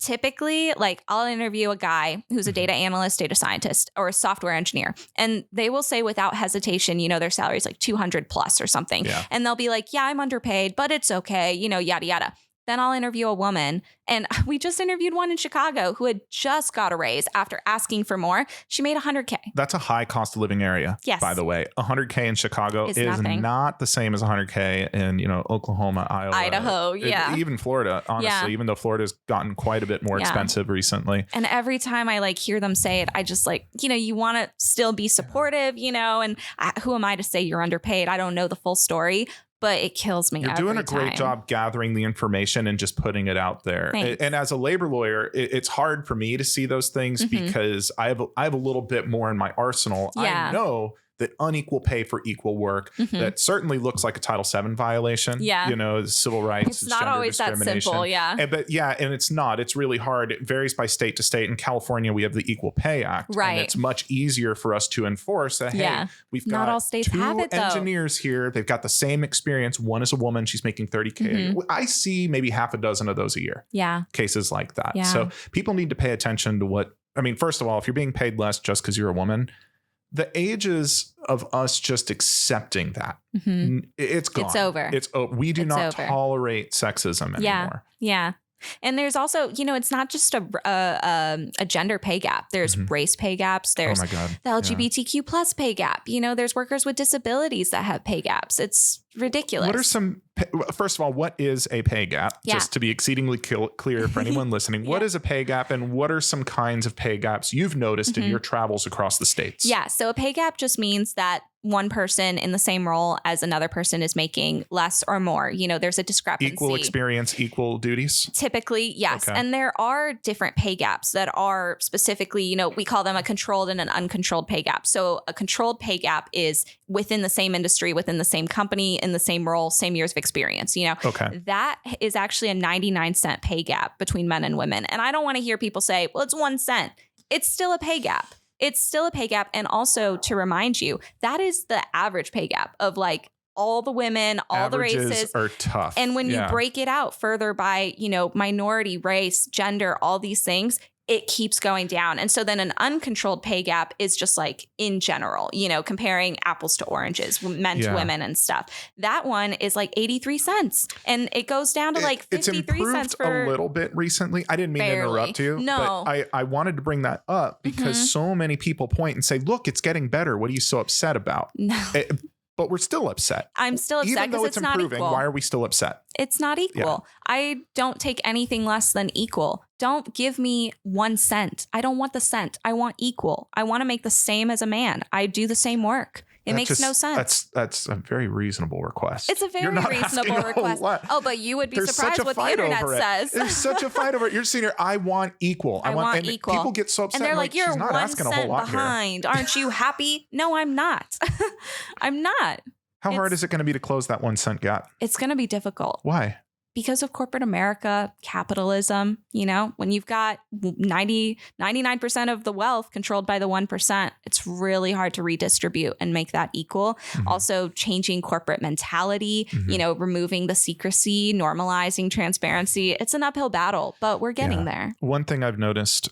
typically, like, I'll interview a guy who's a data analyst, data scientist, or a software engineer, and they will say without hesitation, their salary is like 200 plus or something. Yeah. And they'll be like, yeah, I'm underpaid, but it's okay, yada, yada. Then I'll interview a woman, and we just interviewed one in Chicago who had just got a raise after asking for more. She made $100K. That's a high cost of living area. Yes. By the way, $100K in Chicago is not the same as $100K in, Oklahoma, Iowa, Idaho. Yeah. Even Florida, honestly, even though Florida's gotten quite a bit more expensive recently. And every time I hear them say it, I just you want to still be supportive, and who am I to say you're underpaid? I don't know the full story. But it kills me. You're doing a great job gathering the information and just putting it out there. Thanks. And as a labor lawyer, it's hard for me to see those things because I have a little bit more in my arsenal. Yeah. I know that unequal pay for equal work, that certainly looks like a Title VII violation. Yeah. Civil rights. It's not always that simple. Yeah. And it's not. It's really hard. It varies by state to state. In California, we have the Equal Pay Act. Right. And it's much easier for us to enforce that, hey, we've got not all states two have it, though. engineers here. They've got the same experience. One is a woman. She's making $30K. I see maybe half a dozen of those a year. Yeah. Cases like that. Yeah. So people need to pay attention to first of all, if you're being paid less just because you're a woman, the ages of us just accepting that, it's gone. It's over. We do not tolerate sexism anymore. Yeah. And there's also, it's not just a gender pay gap. There's race pay gaps. There's the LGBTQ plus pay gap. There's workers with disabilities that have pay gaps. It's ridiculous. What are first of all, what is a pay gap? Yeah. Just to be exceedingly clear for anyone listening, what is a pay gap and what are some kinds of pay gaps you've noticed in your travels across the states? Yeah. So a pay gap just means that one person in the same role as another person is making less or more. There's a discrepancy. Equal experience, equal duties? Typically, yes. Okay. And there are different pay gaps that are specifically, we call them a controlled and an uncontrolled pay gap. So a controlled pay gap is within the same industry, within the same company, in the same role, same years of experience. Okay. That is actually a 99-cent pay gap between men and women. And I don't want to hear people say, well, it's 1 cent. It's still a pay gap. It's still a pay gap. And also to remind you, that is the average pay gap of all the women, all Averages the races are tough. And when you break it out further by, minority, race, gender, all these things, it keeps going down. And so then an uncontrolled pay gap is just in general, comparing apples to oranges, men to women and stuff. That one is 83 cents. And it goes down to 53 cents for a little bit recently. I didn't mean barely. to interrupt you. No. But I wanted to bring that up because so many people point and say, look, it's getting better. What are you so upset about? No. But we're still upset. I'm still upset because it's not improving, equal. Why are we still upset? It's not equal. Yeah. I don't take anything less than equal. Don't give me 1 cent. I don't want the cent. I want equal. I want to make the same as a man. I do the same work. It makes no sense. That's a very reasonable request. It's a very reasonable request. Oh, but you would be surprised what the internet says. There's such a fight over it. You're sitting here, I want equal. I want equal. People get so upset. And they're like, you're she's not 1 asking a whole cent lot behind. Here. Aren't you happy? No, I'm not. I'm not. How hard is it going to be to close that 1 cent gap? It's going to be difficult. Why? because of corporate America, capitalism, when you've got 99% of the wealth controlled by the 1%, it's really hard to redistribute and make that equal. Also changing corporate mentality, removing the secrecy, normalizing transparency. It's an uphill battle, but we're getting there. One thing I've noticed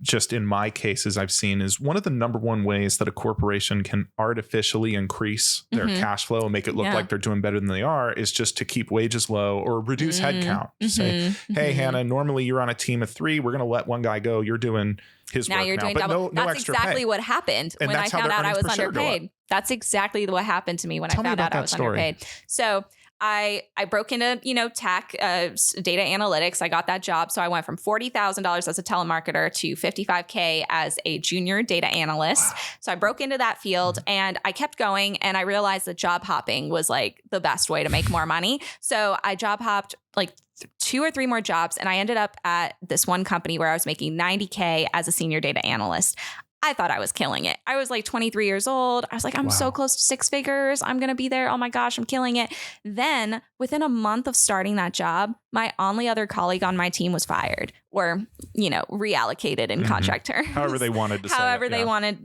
just in my cases I've seen is one of the number one ways that a corporation can artificially increase their cash flow and make it look like they're doing better than they are is just to keep wages low or reduce headcount. Say, hey, Hannah, normally you're on a team of 3. We're going to let one guy go. You're doing his work you're now, doing but double. no That's extra exactly pay. what happened when I found out I was underpaid. That's exactly what happened to me when I found out I was underpaid. So I broke into, tech, data analytics. I got that job. So I went from $40,000 as a telemarketer to $55K as a junior data analyst. Wow. So I broke into that field and I kept going, and I realized that job hopping was like the best way to make more money. So I job hopped like 2 or 3 more jobs, and I ended up at this one company where I was making $90K as a senior data analyst. I thought I was killing it. I was like 23 years old. I was like, I'm so close to 6 figures. I'm going to be there. Oh my gosh, I'm killing it. Then within a month of starting that job, my only other colleague on my team was fired or, reallocated in contract terms. However they wanted to say However they wanted,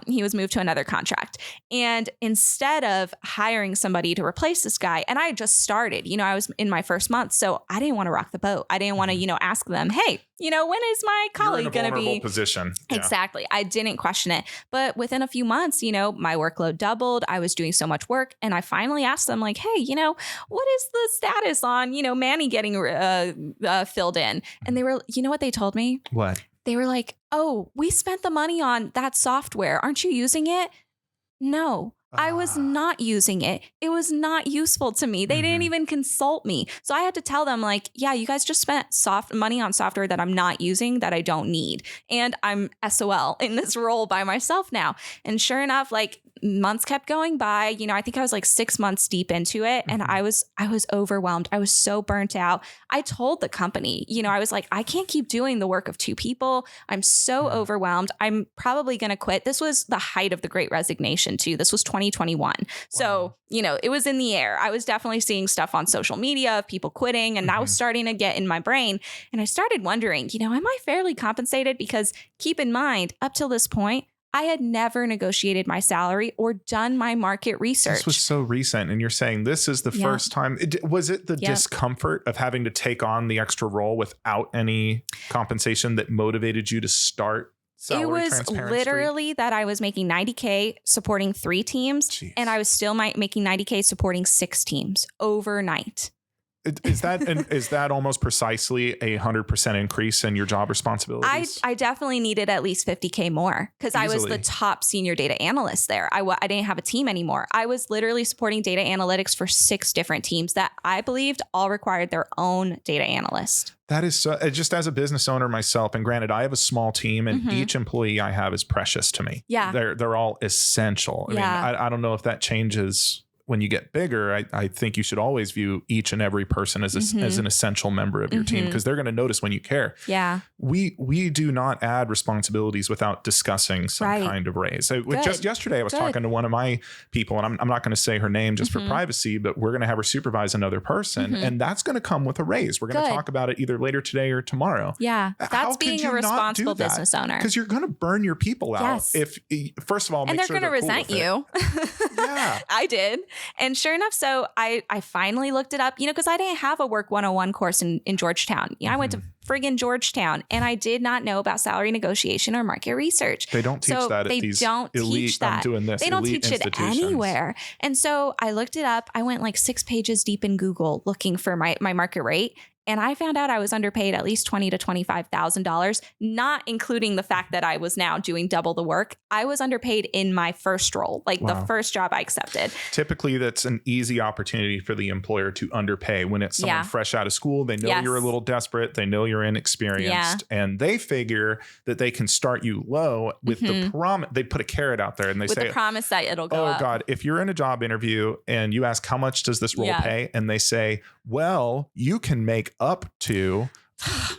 he was moved to another contract. And instead of hiring somebody to replace this guy, and I had just started, I was in my first month. So I didn't want to rock the boat. I didn't want to, ask them, hey, when is my colleague going to be? You're in a vulnerable position. Yeah. Exactly. I didn't question it. But within a few months, my workload doubled. I was doing so much work. And I finally asked them like, hey, what is the status on, Manny getting filled in? And they were, you know what they told me? What? They were like, oh, we spent the money on that software. Aren't you using it? No. I was not using it. It was not useful to me. They didn't even consult me. So I had to tell them like, yeah, you guys just spent money on software that I'm not using, that I don't need. And I'm SOL in this role by myself now. And sure enough, like months kept going by, I think I was like 6 months deep into it. And I was overwhelmed. I was so burnt out. I told the company, I was like, I can't keep doing the work of 2 people. I'm so overwhelmed. I'm probably going to quit. This was the height of the Great Resignation too. This was 2021. So, it was in the air. I was definitely seeing stuff on social media of people quitting, and that was starting to get in my brain. And I started wondering, am I fairly compensated? Because keep in mind, up till this point, I had never negotiated my salary or done my market research. This was so recent. And you're saying this is the first time. Was it the discomfort of having to take on the extra role without any compensation that motivated you to start salary transparency? It was literally that I was making $90K supporting 3 teams. And I was still making $90K supporting 6 teams overnight. Is that almost precisely 100% increase in your job responsibilities? I definitely needed at least $50K more because I was the top senior data analyst there. I didn't have a team anymore. I was literally supporting data analytics for 6 different teams that I believed all required their own data analyst. That is so, just as a business owner myself, and granted, I have a small team, and each employee I have is precious to me. Yeah, they're all essential. I mean, I don't know if that changes when you get bigger. I think you should always view each and every person as an essential member of your team, because they're going to notice when you care. Yeah. We do not add responsibilities without discussing some kind of raise. Just yesterday, I was talking to one of my people, and I'm not going to say her name just for privacy, but we're going to have her supervise another person, and that's going to come with a raise. We're going to talk about it either later today or tomorrow. Yeah. That's being a responsible business owner. Because you're going to burn your people out. Yes. If first of all, and they're going to resent you. Yeah. I did. And sure enough, so I finally looked it up, because I didn't have a Work 101 course in Georgetown. I went to friggin' Georgetown, and I did not know about salary negotiation or market research. They don't teach that at these elite, I'm doing this, they don't teach it anywhere. And so I looked it up. I went like 6 pages deep in Google looking for my market rate. And I found out I was underpaid at least $20,000 to $25,000, not including the fact that I was now doing double the work. I was underpaid in my first role, like the first job I accepted. Typically, that's an easy opportunity for the employer to underpay when it's someone fresh out of school. They know you're a little desperate. They know you're inexperienced, and they figure that they can start you low with the promise. They put a carrot out there, and they say the promise that it'll go up. Oh God, if you're in a job interview and you ask how much does this role pay, and they say, well, you can make up to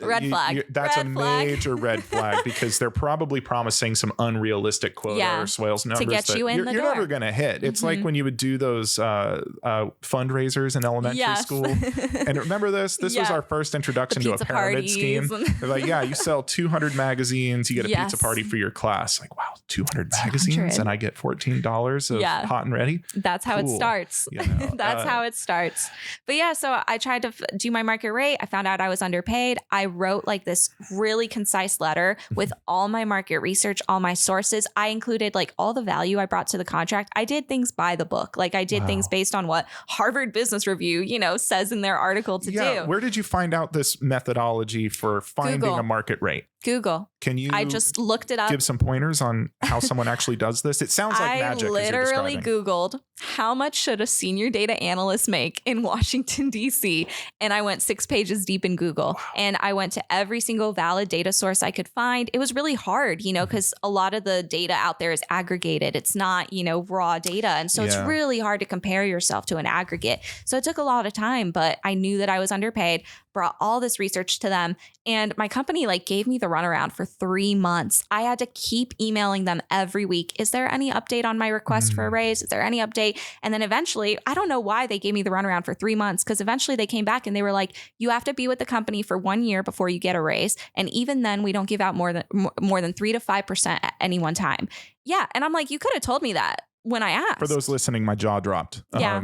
Red flag. That's red a flag. major red flag because they're probably promising some unrealistic quota or sales numbers to get that you in you're never going to hit. It's like when you would do those fundraisers in elementary school. And remember this? This was our first introduction to a pyramid scheme. They're like, yeah, you sell 200 magazines, you get a pizza party for your class. Like, wow, 200 magazines and I get $14 of hot and ready. That's how it starts. You know, that's how it starts. But yeah, so I tried to do my market rate. I found out I was underpaid. I wrote like this really concise letter with all my market research, all my sources. I included like all the value I brought to the contract. I did things by the book. Like I did things based on what Harvard Business Review, you know, says in their article to do. Where did you find out this methodology for finding a market rate? Google. Can you? I just looked it up. Give some pointers on how someone actually does this. It sounds like magic. I literally Googled how much should a senior data analyst make in Washington, D.C. And I went 6 pages deep in Google and I went to every single valid data source I could find. It was really hard, you know, because a lot of the data out there is aggregated. It's not, you know, raw data. And so it's really hard to compare yourself to an aggregate. So it took a lot of time, but I knew that I was underpaid, brought all this research to them. And my company like gave me the runaround for 3 months. I had to keep emailing them every week. Is there any update on my request for a raise? Is there any update? And then eventually, I don't know why they gave me the runaround for 3 months, because eventually they came back and they were like, you have to be with the company for 1 year before you get a raise. And even then we don't give out more than 3 to 5% at any one time. Yeah. And I'm like, you could have told me that when I asked. For those listening, my jaw dropped. Yeah.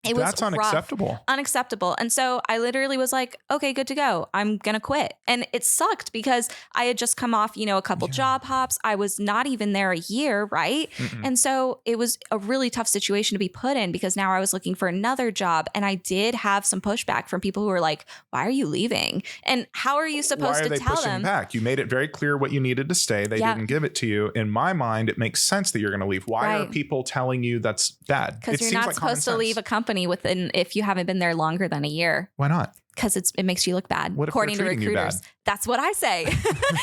It was That's unacceptable. Unacceptable. And so I literally was like, okay, good to go. I'm going to quit. And it sucked because I had just come off, you know, a couple job hops. I was not even there a year. Right. And so it was a really tough situation to be put in because now I was looking for another job. And I did have some pushback from people who were like, why are you leaving? And how are you supposed to tell them? Why are they pushing back? You made it very clear what you needed to stay. They didn't give it to you. In my mind, it makes sense that you're going to leave. Why are people telling you that's bad? Because you're not supposed to leave a company within if you haven't been there longer than a year. Why not? Because it makes you look bad. What if according to recruiters? That's what I say.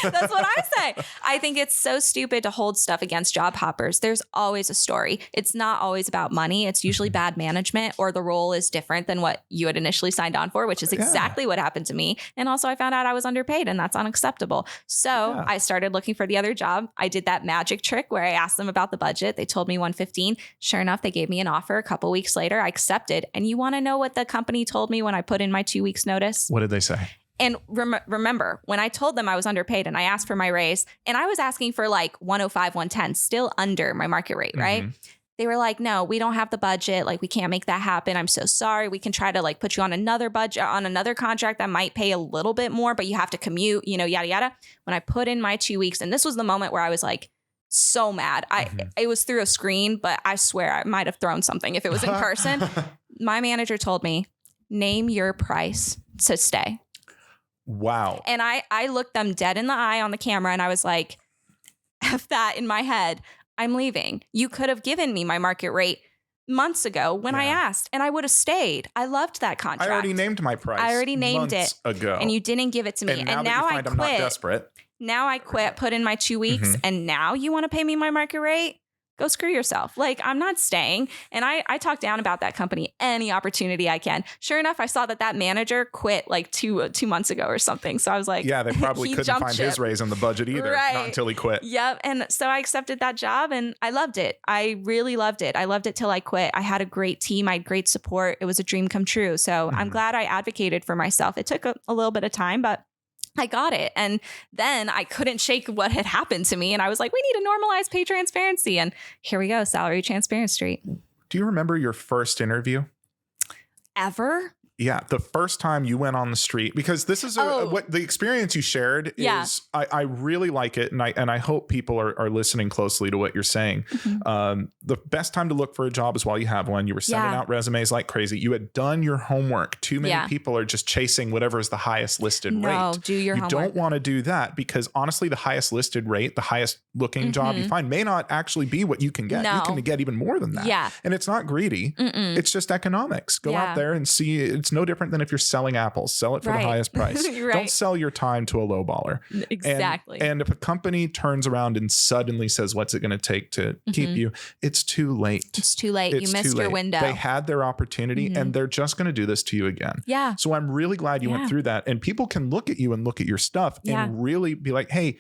That's what I say. I think it's so stupid to hold stuff against job hoppers. There's always a story. It's not always about money. It's usually bad management or the role is different than what you had initially signed on for, which is exactly what happened to me. And also I found out I was underpaid and that's unacceptable. So I started looking for the other job. I did that magic trick where I asked them about the budget. They told me 115. Sure enough, they gave me an offer. A couple weeks later, I accepted. And you want to know what the company told me when I put in my 2 weeks notice? What did they say? And remember, when I told them I was underpaid and I asked for my raise and I was asking for like 105, 110, still under my market rate, right? They were like, no, we don't have the budget. Like, we can't make that happen. I'm so sorry. We can try to like put you on another budget, on another contract that might pay a little bit more, but you have to commute, you know, yada, yada. When I put in my 2 weeks, and this was the moment where I was like, so mad. It was through a screen, but I swear I might have thrown something if it was in person. My manager told me, name your price to stay. Wow. And I looked them dead in the eye on the camera and I was like, F that in my head. I'm leaving. You could have given me my market rate months ago when I asked and I would have stayed. I loved that contract. I already named my price. I already named it ago. And you didn't give it to me. And now I quit. I'm not desperate. Now I quit, put in my 2 weeks and now you want to pay me my market rate? Go screw yourself. Like, I'm not staying. And I talk down about that company any opportunity I can. Sure enough, I saw that manager quit like two months ago or something. So I was like, yeah, they probably couldn't find his raise in the budget either. Right. Not until he quit. Yep. And so I accepted that job and I loved it. I really loved it. I loved it till I quit. I had a great team. I had great support. It was a dream come true. So I'm glad I advocated for myself. It took a little bit of time, but I got it. And then I couldn't shake what had happened to me. And I was like, we need to normalize pay transparency. And here we go. Salary Transparent Street. Do you remember your first interview? Ever? Yeah, the first time you went on the street, because this is what the experience you shared is. I really like it, and I hope people are listening closely to what you're saying. The best time to look for a job is while you have one. You were sending out resumes like crazy. You had done your homework. Too many people are just chasing whatever is the highest listed rate. No, do your homework. You don't want to do that because honestly, the highest listed rate, the highest looking job you find may not actually be what you can get. No. You can get even more than that. Yeah, and it's not greedy. It's just economics. Go out there and see. It's no different than if you're selling apples, sell it for the highest price. Don't sell your time to a lowballer. Exactly. And if a company turns around and suddenly says, what's it going to take to keep you? It's too late. It's too late. You missed your window. They had their opportunity and they're just going to do this to you again. Yeah. So I'm really glad you went through that. And people can look at you and look at your stuff and really be like, hey,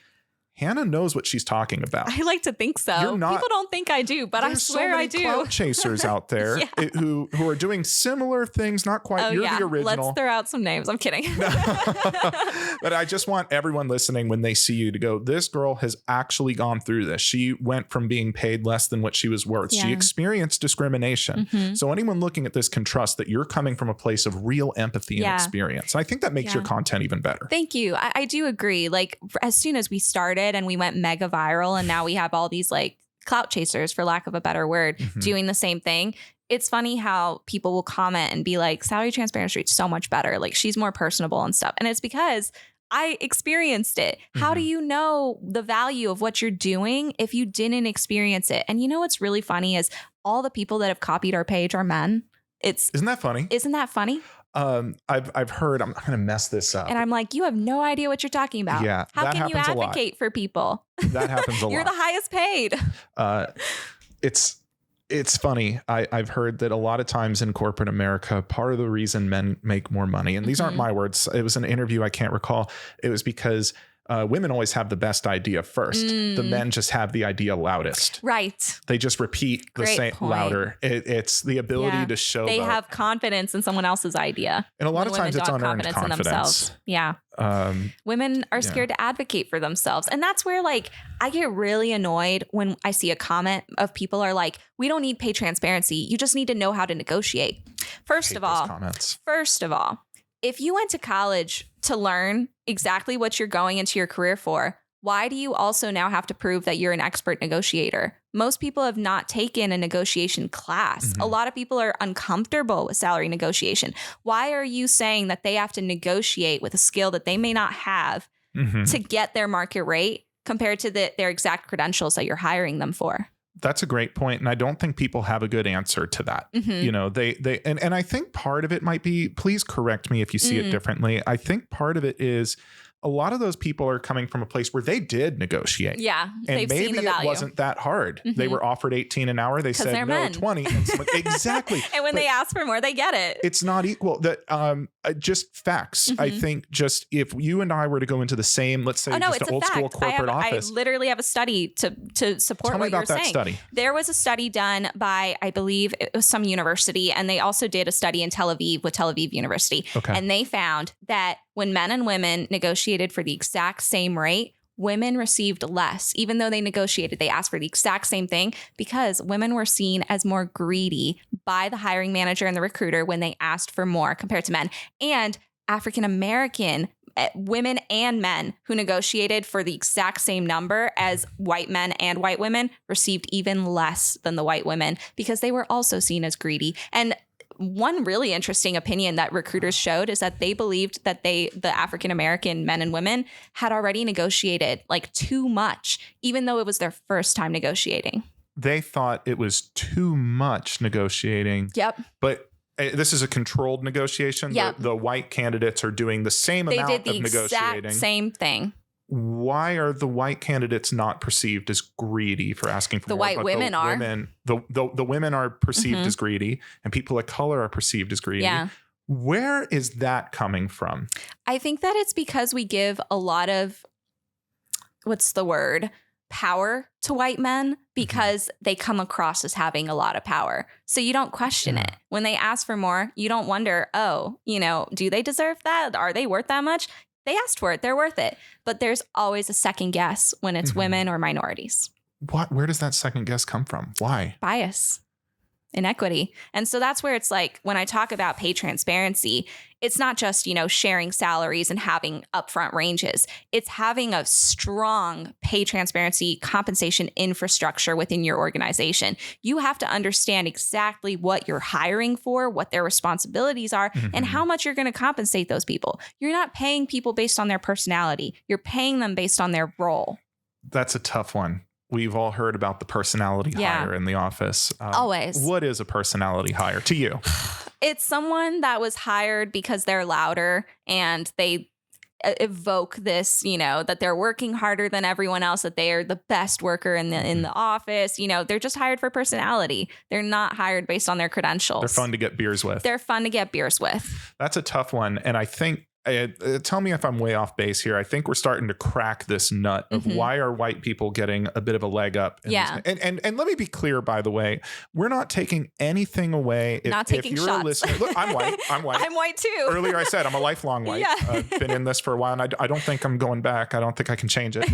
Hannah knows what she's talking about. I like to think so. People don't think I do, but I swear I do. There's so many clout chasers out there who are doing similar things. Not quite. You're the original. Let's throw out some names. I'm kidding. But I just want everyone listening when they see you to go, this girl has actually gone through this. She went from being paid less than what she was worth. She experienced discrimination. So anyone looking at this can trust that you're coming from a place of real empathy and experience. And I think that makes your content even better. Thank you. I do agree. Like as soon as we started and we went mega viral and now we have all these like clout chasers, for lack of a better word, doing the same thing. It's funny how people will comment and be like, Salary Transparency is so much better. Like she's more personable and stuff. And it's because I experienced it. How do you know the value of what you're doing if you didn't experience it? And you know what's really funny is all the people that have copied our page are men. Isn't that funny? I've heard, I'm going to mess this up. And I'm like, you have no idea what you're talking about. Yeah. How can you advocate for people? That happens a lot. You're the highest paid. It's funny. I've heard that a lot of times in corporate America, part of the reason men make more money, and these aren't my words, it was an interview, I can't recall. It was because women always have the best idea first. The men just have the idea loudest. Right. They just repeat the same louder. It's the ability to show. They have confidence in someone else's idea. And a lot of times it's unearned confidence. In themselves. Yeah. Women are scared to advocate for themselves. And that's where like I get really annoyed when I see a comment of people are like, we don't need pay transparency. You just need to know how to negotiate. First of all, if you went to college to learn exactly what you're going into your career for, why do you also now have to prove that you're an expert negotiator? Most people have not taken a negotiation class. A lot of people are uncomfortable with salary negotiation. Why are you saying that they have to negotiate with a skill that they may not have to get their market rate compared to their exact credentials that you're hiring them for? That's a great point. And I don't think people have a good answer to that. You know, and I think part of it might be, please correct me if you see it differently. I think part of it is a lot of those people are coming from a place where they did negotiate. Yeah. And maybe it wasn't that hard. They were offered 18 an hour. They said no, men. 20. And someone, exactly. And when they ask for more, they get it. It's not equal. That just facts. I think just if you and I were to go into the same, let's say just an old school corporate office. I literally have a study to support what you're saying. Study. There was a study done by, I believe it was some university, and they also did a study in Tel Aviv with Tel Aviv University. Okay. And they found that when men and women negotiated for the exact same rate, women received less. Even though they negotiated, they asked for the exact same thing because women were seen as more greedy by the hiring manager and the recruiter when they asked for more compared to men. And African American women and men who negotiated for the exact same number as white men and white women received even less than the white women because they were also seen as greedy. And one really interesting opinion that recruiters showed is that they believed that the African-American men and women had already negotiated like too much, even though it was their first time negotiating. They thought it was too much negotiating. Yep. But this is a controlled negotiation. Yep. The white candidates are doing the same amount of negotiating. They did the exact same thing. Why are the white candidates not perceived as greedy for asking for more? The white women are. The women are perceived as greedy, and people of color are perceived as greedy. Yeah. Where is that coming from? I think that it's because we give a lot of, power to white men because they come across as having a lot of power. So you don't question it. When they ask for more, you don't wonder, do they deserve that? Are they worth that much? They asked for it. They're worth it. But there's always a second guess when it's women or minorities. Where does that second guess come from? Why? Bias. Inequity. And so that's where it's like when I talk about pay transparency, it's not just, sharing salaries and having upfront ranges. It's having a strong pay transparency compensation infrastructure within your organization. You have to understand exactly what you're hiring for, what their responsibilities are, and how much you're going to compensate those people. You're not paying people based on their personality. You're paying them based on their role. That's a tough one. We've all heard about the personality hire in the office. Always. What is a personality hire to you? It's someone that was hired because they're louder and they evoke this, that they're working harder than everyone else, that they are the best worker in the office. They're just hired for personality. They're not hired based on their credentials. They're fun to get beers with. That's a tough one. And I think, tell me if I'm way off base here. I think we're starting to crack this nut of why are white people getting a bit of a leg up. And let me be clear, by the way, we're not taking anything away. If you're shots. A listener, look, I'm white. I'm white too. Earlier I said I'm a lifelong white. I've been in this for a while, and I don't think I'm going back. I don't think I can change it.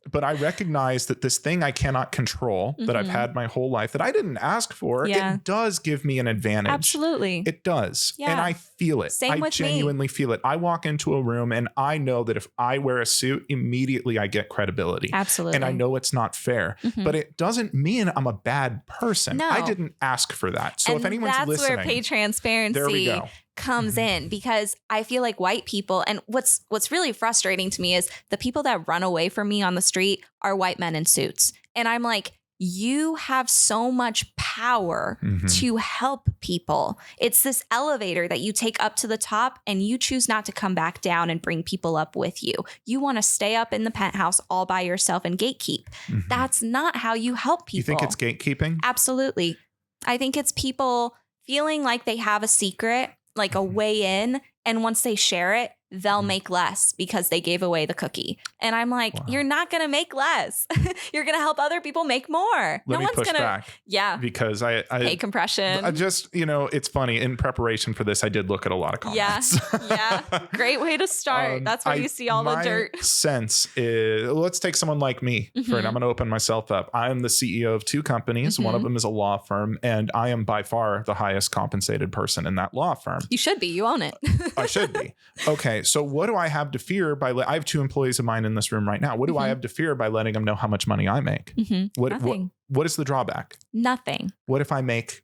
But I recognize that this thing I cannot control, that I've had my whole life, that I didn't ask for, it does give me an advantage. Absolutely. It does. Yeah. And I feel it. Same with genuinely feel it. I walk into a room and I know that if I wear a suit, immediately I get credibility. Absolutely. And I know it's not fair, but it doesn't mean I'm a bad person. No. I didn't ask for that. So if anyone's listening, that's where pay transparency comes in, because I feel like white people, and what's really frustrating to me is the people that run away from me on the street are white men in suits. And I'm like, you have so much power to help people. It's this elevator that you take up to the top and you choose not to come back down and bring people up with you. You want to stay up in the penthouse all by yourself and gatekeep. That's not how you help people. You think it's gatekeeping? Absolutely. I think it's people feeling like they have a secret, like a way in, and once they share it, they'll make less because they gave away the cookie. And I'm like, you're not going to make less. You're going to help other people make more. Let me push back. Yeah. Because I pay compression. I just, it's funny. In preparation for this, I did look at a lot of comments. Yeah. Great way to start. That's where you see all the dirt. My sense is, let's take someone like me for it. I'm going to open myself up. I am the CEO of 2 companies. One of them is a law firm, and I am by far the highest compensated person in that law firm. You should be. You own it. I should be. Okay. So what do I have to fear by, I have 2 employees of mine in this room right now. What do I have to fear by letting them know how much money I make? What is the drawback? Nothing. What if I make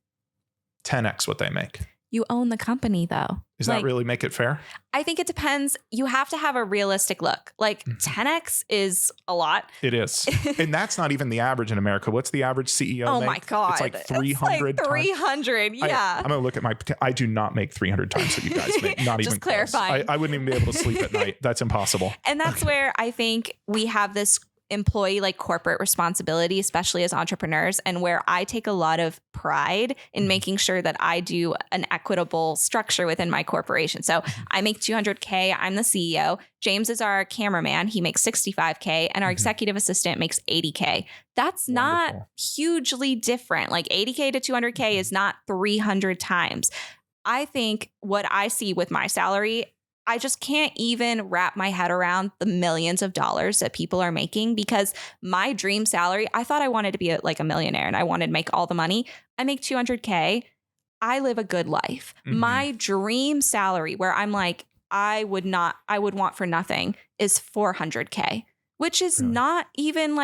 10x what they make? You own the company, though. Does that really make it fair? I think it depends. You have to have a realistic look. 10x is a lot. It is. And that's not even the average in America. What's the average CEO Oh make? my God. It's like 300. It's like 300. Yeah. I'm going to look at I do not make 300 times what you guys make. Not even close. Just clarifying. I wouldn't even be able to sleep at night. That's impossible. And that's where I think we have this employee corporate responsibility, especially as entrepreneurs, and where I take a lot of pride in making sure that I do an equitable structure within my corporation. So I make $200K. I'm the CEO. James is our cameraman. He makes $65K, and our executive assistant makes $80K. That's not hugely different. 80K to $200K is not 300 times. I think what I see with my salary, I just can't even wrap my head around the millions of dollars that people are making, because my dream salary, I thought I wanted to be a millionaire and I wanted to make all the money. I make $200K. I live a good life. My dream salary, where I'm like, I would want for nothing, is $400K, which is not even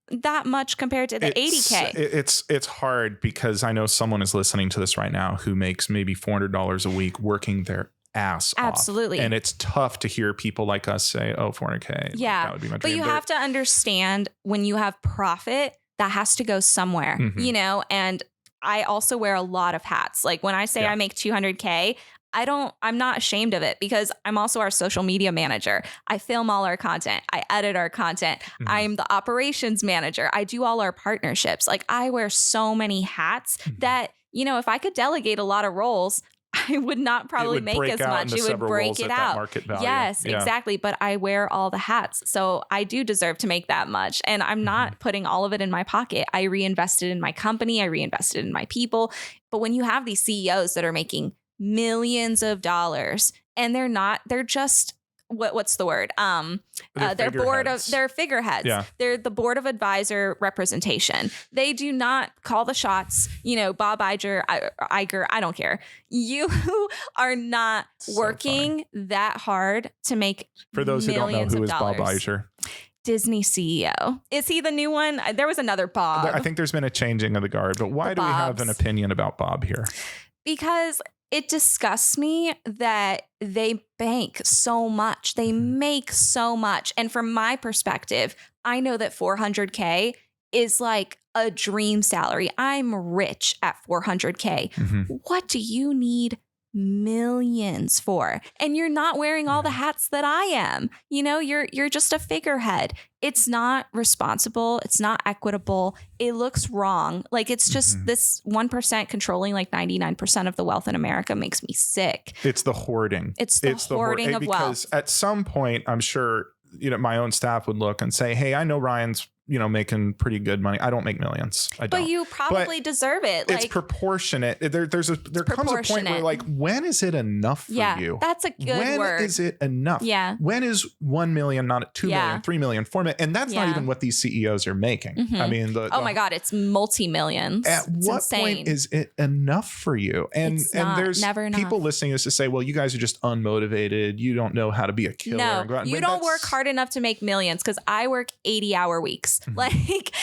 that much compared to the $80K. It's hard, because I know someone is listening to this right now who makes maybe $400 a week working their ass off. Absolutely. And it's tough to hear people like us say, oh, $400K. Yeah. That would be my dream. But you have to understand, when you have profit, that has to go somewhere, and I also wear a lot of hats. When I say I make $200K, I'm not ashamed of it, because I'm also our social media manager. I film all our content. I edit our content. I'm the operations manager. I do all our partnerships. I wear so many hats that, if I could delegate a lot of roles, I would not probably make as much. It would break it out. Yes, exactly. But I wear all the hats. So I do deserve to make that much. And I'm not putting all of it in my pocket. I reinvested in my company. I reinvested in my people. But when you have these CEOs that are making millions of dollars, and they're just, what's the word? They're figureheads. Yeah. They're the board of advisor representation. They do not call the shots. Bob Iger, I don't care. You are not working that hard to make. For those who don't know, who is Bob Iger? Disney CEO. Is he the new one? There was another Bob. I think there's been a changing of the guard, but why do we have an opinion about Bob here? Because it disgusts me that they bank so much. They make so much. And from my perspective, I know that $400K is like a dream salary. I'm rich at $400K. Mm-hmm. What do you need millions for? And you're not wearing all the hats that I am. You know, you're just a figurehead. It's not responsible. It's not equitable. It looks wrong. Like, it's just this 1% controlling like 99% of the wealth in America makes me sick. It's the hoarding. It's the hoarding of wealth. Because at some point, I'm sure, you know, my own staff would look and say, hey, I know Ryan's, you know, making pretty good money. I don't make millions. But you probably deserve it. It's proportionate. There comes a point where, like, when is it enough for you? That's a good word. When is it enough? Yeah. When is 1 million, not 2 million, 3 million, 4 million? And that's not even what these CEOs are making. I mean, oh my God, it's multi-millions. At what point is it enough for you? And there's never people listening to this to say, well, you guys are just unmotivated. You don't know how to be a killer. No, you don't work hard enough to make millions, because I work 80-hour weeks. Like,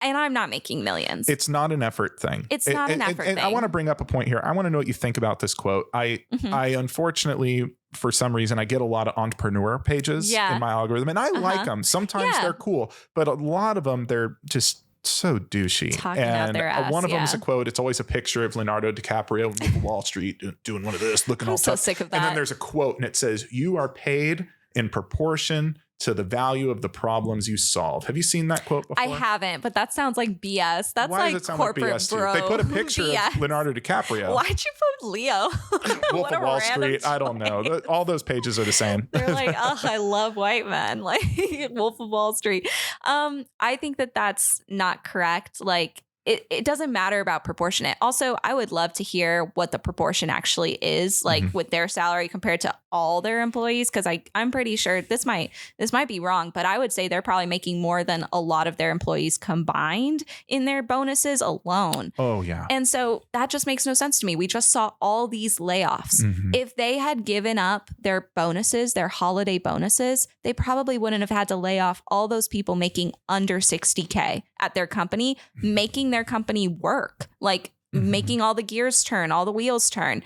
and I'm not making millions. It's not an effort thing. It's not an effort thing. I want to bring up a point here. I want to know what you think about this quote. I unfortunately, for some reason, I get a lot of entrepreneur pages in my algorithm, and I like them. Sometimes they're cool, but a lot of them, they're just so douchey. Talking out their ass, one of them is a quote. It's always a picture of Leonardo DiCaprio on Wall Street doing one of this, looking all tough. I'm so sick of that. And then there's a quote, and it says, "You are paid in proportion to the value of the problems you solve." Have you seen that quote before? I haven't, but that sounds like BS. That's Why like does it sound corporate like BS bro. They put a picture of Leonardo DiCaprio. Why'd you put Leo? Wolf of Wall Street. I don't know. All those pages are the same. They're like, oh, I love white men. Like Wolf of Wall Street. I think that that's not correct. Like, it doesn't matter about proportionate. Also, I would love to hear what the proportion actually is, like with their salary compared to all their employees, because I'm pretty sure this might be wrong, but I would say they're probably making more than a lot of their employees combined in their bonuses alone. Oh, yeah. And so that just makes no sense to me. We just saw all these layoffs. If they had given up their bonuses, their holiday bonuses, they probably wouldn't have had to lay off all those people making under 60K at their company, making their company work, like making all the gears turn, all the wheels turn.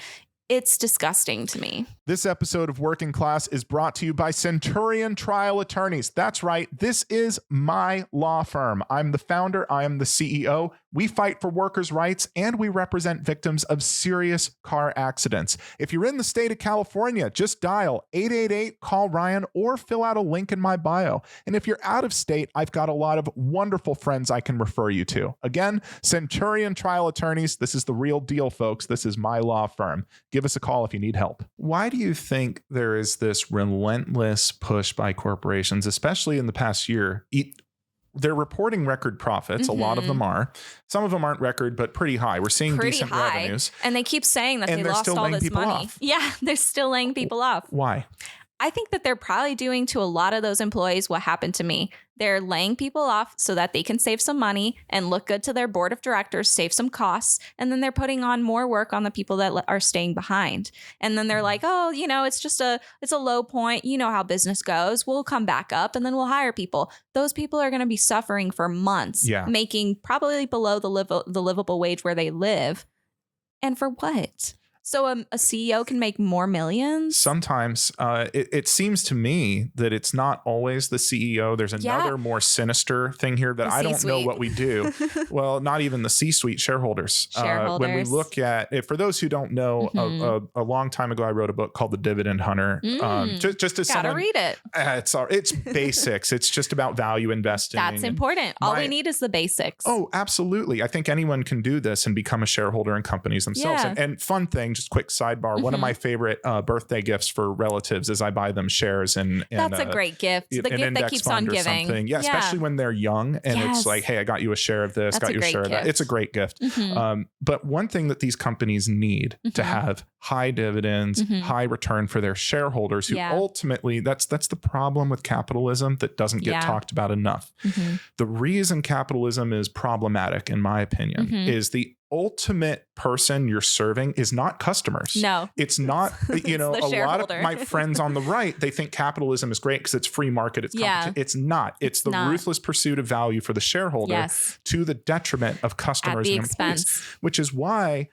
It's disgusting to me. This episode of Working Class is brought to you by Centurion Trial Attorneys. That's right. This is my law firm. I'm the founder. I am the CEO. We fight for workers' rights, and we represent victims of serious car accidents. If you're in the state of California, just dial 888-CALL-RYAN or fill out a link in my bio. And if you're out of state, I've got a lot of wonderful friends I can refer you to. Again, Centurion Trial Attorneys. This is the real deal, folks. This is my law firm. Give us a call if you need help. Why do you think there is this relentless push by corporations, especially in the past year? They're reporting record profits. A lot of them are. Some of them aren't record, but pretty high. We're seeing decent revenues. And they keep saying that they lost all this money. Yeah, they're still laying people off. Why? I think that they're probably doing to a lot of those employees what happened to me. They're laying people off so that they can save some money and look good to their board of directors, save some costs. And then they're putting on more work on the people that are staying behind. And then they're like, oh, you know, it's a low point. You know how business goes. We'll come back up and then we'll hire people. Those people are going to be suffering for months, making probably below the livable wage where they live. And for what? So a CEO can make more millions? Sometimes it seems to me that it's not always the CEO. There's another more sinister thing here that I don't know what we do. Well, not even the C-suite, shareholders. When we look at, for those who don't know, a long time ago, I wrote a book called The Dividend Hunter. Just as gotta read it. It's basics. It's just about value investing. That's important. All we need is the basics. Oh, absolutely. I think anyone can do this and become a shareholder in companies themselves. Yeah. And fun thing, just quick sidebar. One of my favorite birthday gifts for relatives is I buy them shares in that's a great gift. The gift that keeps on giving. Yeah, especially when they're young and it's like, hey, I got you a share of this, got you a share of that. It's a great gift. But one thing that these companies need to have high dividends, high return for their shareholders, who ultimately, that's the problem with capitalism that doesn't get talked about enough. The reason capitalism is problematic, in my opinion, is the ultimate person you're serving is not customers. No, it's not, you know, a lot of my friends on the right, they think capitalism is great because it's free market. It's competition. It's not. It's the ruthless pursuit of value for the shareholder to the detriment of customers and employees, which is why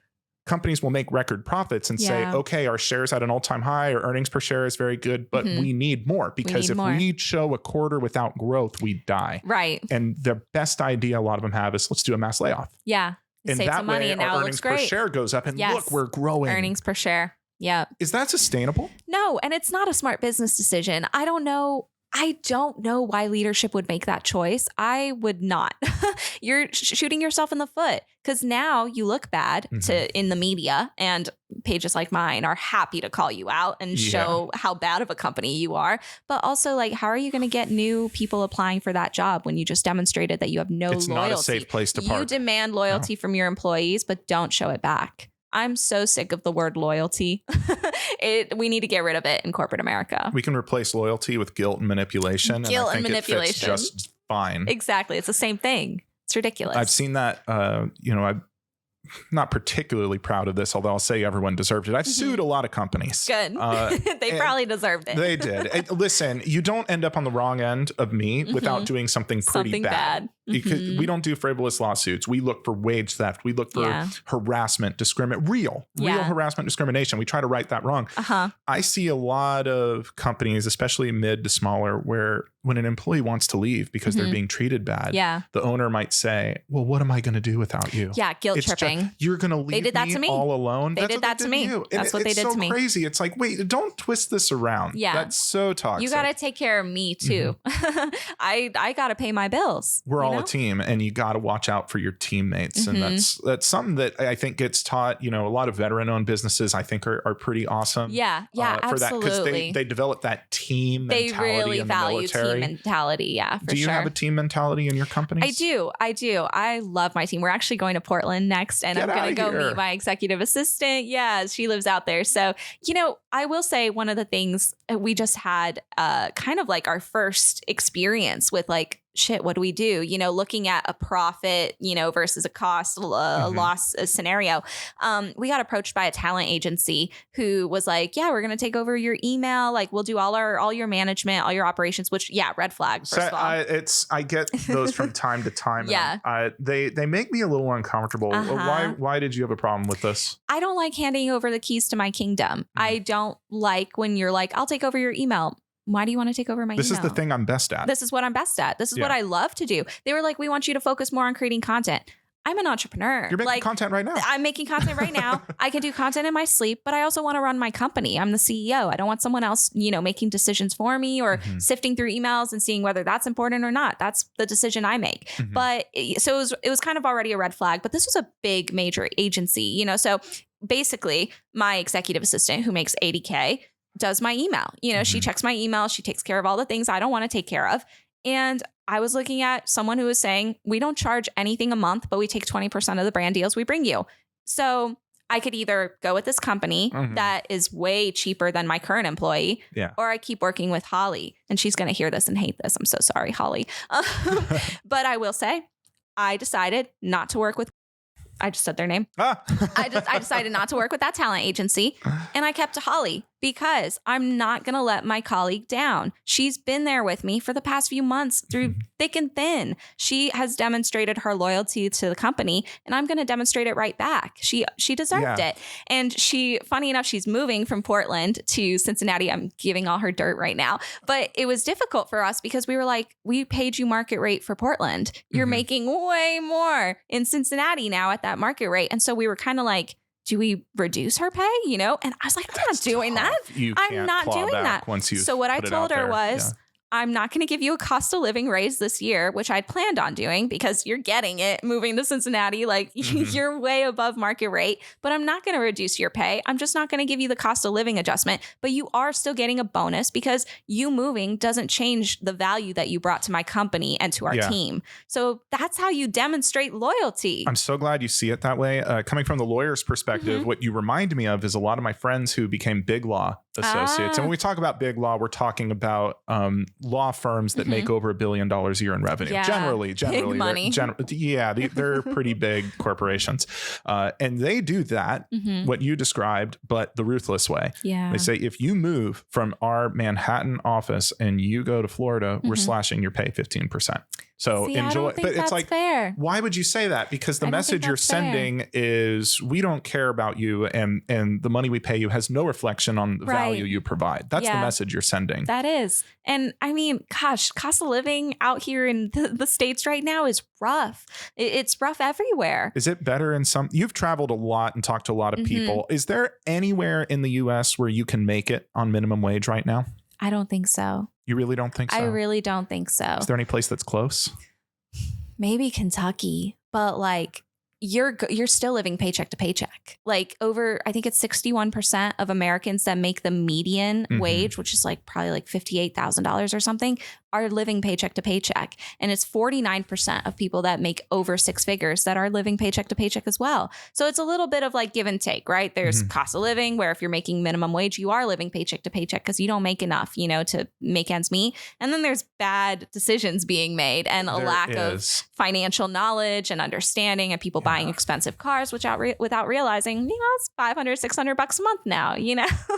companies will make record profits and say, okay, our share's at an all-time high, our earnings per share is very good, but we need more, because if we show a quarter without growth, we die. Right. And the best idea a lot of them have is, let's do a mass layoff. Yeah. And save that some money, way and our now earnings per share goes up, and look, we're growing. Earnings per share. Yeah. Is that sustainable? No, and it's not a smart business decision. I don't know why leadership would make that choice. I would not. You're shooting yourself in the foot, because now you look bad in the media, and pages like mine are happy to call you out and show how bad of a company you are. But also, like, how are you going to get new people applying for that job when you just demonstrated that you have no loyalty? It's not a safe place to park. You demand loyalty from your employees, but don't show it back. I'm so sick of the word loyalty. We need to get rid of it in corporate America. We can replace loyalty with guilt and manipulation. Guilt and manipulation. It fits just fine. Exactly. It's the same thing. It's ridiculous. I've seen that, I'm not particularly proud of this, although I'll say everyone deserved it. I've sued a lot of companies. Good. They probably deserved it. They did. Listen, you don't end up on the wrong end of me without doing something pretty bad. Because we don't do frivolous lawsuits. We look for wage theft. We look for harassment, real harassment, discrimination. We try to right that wrong. I see a lot of companies, especially mid to smaller, where when an employee wants to leave because they're being treated bad, the owner might say, well, what am I going to do without you? Yeah, guilt tripping. You're going to leave me all alone? They did that to me. That's what they did to me. It's so crazy. It's like, wait, don't twist this around. Yeah. That's so toxic. You got to take care of me too. I got to pay my bills. We're all a team, and you got to watch out for your teammates. And that's something that I think gets taught, a lot of veteran owned businesses I think are pretty awesome. Yeah. For absolutely. That, because they develop that team mentality. They really value team mentality. Yeah, for sure. Do you have a team mentality in your companies? I do. I love my team. We're actually going to Portland next, and I'm going to go meet my executive assistant. Yeah, she lives out there. So, I will say one of the things we just had kind of like our first experience with, like, shit, what do we do? Looking at a profit, versus a cost, loss scenario. We got approached by a talent agency who was like, yeah, we're going to take over your email. Like, we'll do all your management, all your operations, which, red flag. First of all. I get those from time to time. Yeah. They make me a little uncomfortable. Why did you have a problem with this? I don't like handing over the keys to my kingdom. I don't like when you're like, I'll take over your email. Why do you want to take over my email? This is the thing I'm best at. This is what I'm best at. This is what I love to do. They were like, we want you to focus more on creating content. I'm an entrepreneur. You're making content right now. I'm making content right now. I can do content in my sleep, but I also want to run my company. I'm the CEO. I don't want someone else, making decisions for me or sifting through emails and seeing whether that's important or not. That's the decision I make. But so it was kind of already a red flag, but this was a big major agency, so basically my executive assistant who makes $80K does my email. She checks my email. She takes care of all the things I don't want to take care of. And I was looking at someone who was saying, we don't charge anything a month, but we take 20% of the brand deals we bring you. So I could either go with this company that is way cheaper than my current employee, or I keep working with Holly. And she's going to hear this and hate this. I'm so sorry, Holly. But I will say, I decided not to work with I just said their name. I decided not to work with that talent agency, and I kept to Holly because I'm not going to let my colleague down. She's been there with me for the past few months through thick and thin. She has demonstrated her loyalty to the company, and I'm going to demonstrate it right back. She deserved it. And funny enough, she's moving from Portland to Cincinnati. I'm giving all her dirt right now, but it was difficult for us because we were like, we paid you market rate for Portland. You're making way more in Cincinnati now at that market rate. And so we were kind of like, do we reduce her pay? And I was like, I'm not doing that. I'm not doing that. So what I told her was, I'm not going to give you a cost of living raise this year, which I'd planned on doing because you're getting it moving to Cincinnati. Like you're way above market rate, but I'm not going to reduce your pay. I'm just not going to give you the cost of living adjustment, but you are still getting a bonus because you moving doesn't change the value that you brought to my company and to our team. So that's how you demonstrate loyalty. I'm so glad you see it that way. Coming from the lawyer's perspective, what you remind me of is a lot of my friends who became big law associates. And when we talk about big law, we're talking about law firms that make over $1 billion a year in revenue. Generally, big money. They're pretty big corporations. And they do that, what you described, but the ruthless way. They say, if you move from our Manhattan office and you go to Florida, we're slashing your pay 15%. So See, enjoy. I don't think but it's like, fair. Why would you say that? Because the message you're sending is we don't care about you, and the money we pay you has no reflection on the value you provide. That's the message you're sending. That is. And I mean, gosh, cost of living out here in the States right now is rough. It's rough everywhere. Is it better in some? You've traveled a lot and talked to a lot of people. Is there anywhere in the US where you can make it on minimum wage right now? I don't think so. You really don't think so? I really don't think so. Is there any place that's close? Maybe Kentucky, but like you're still living paycheck to paycheck. Like I think it's 61% of Americans that make the median wage, which is like probably like $58,000 or something, are living paycheck to paycheck. And it's 49% of people that make over six figures that are living paycheck to paycheck as well. So it's a little bit of like give and take, right? There's cost of living where if you're making minimum wage, you are living paycheck to paycheck because you don't make enough, to make ends meet. And then there's bad decisions being made and a lack of financial knowledge and understanding and people buying expensive cars without realizing, it's $500, $600 a month now,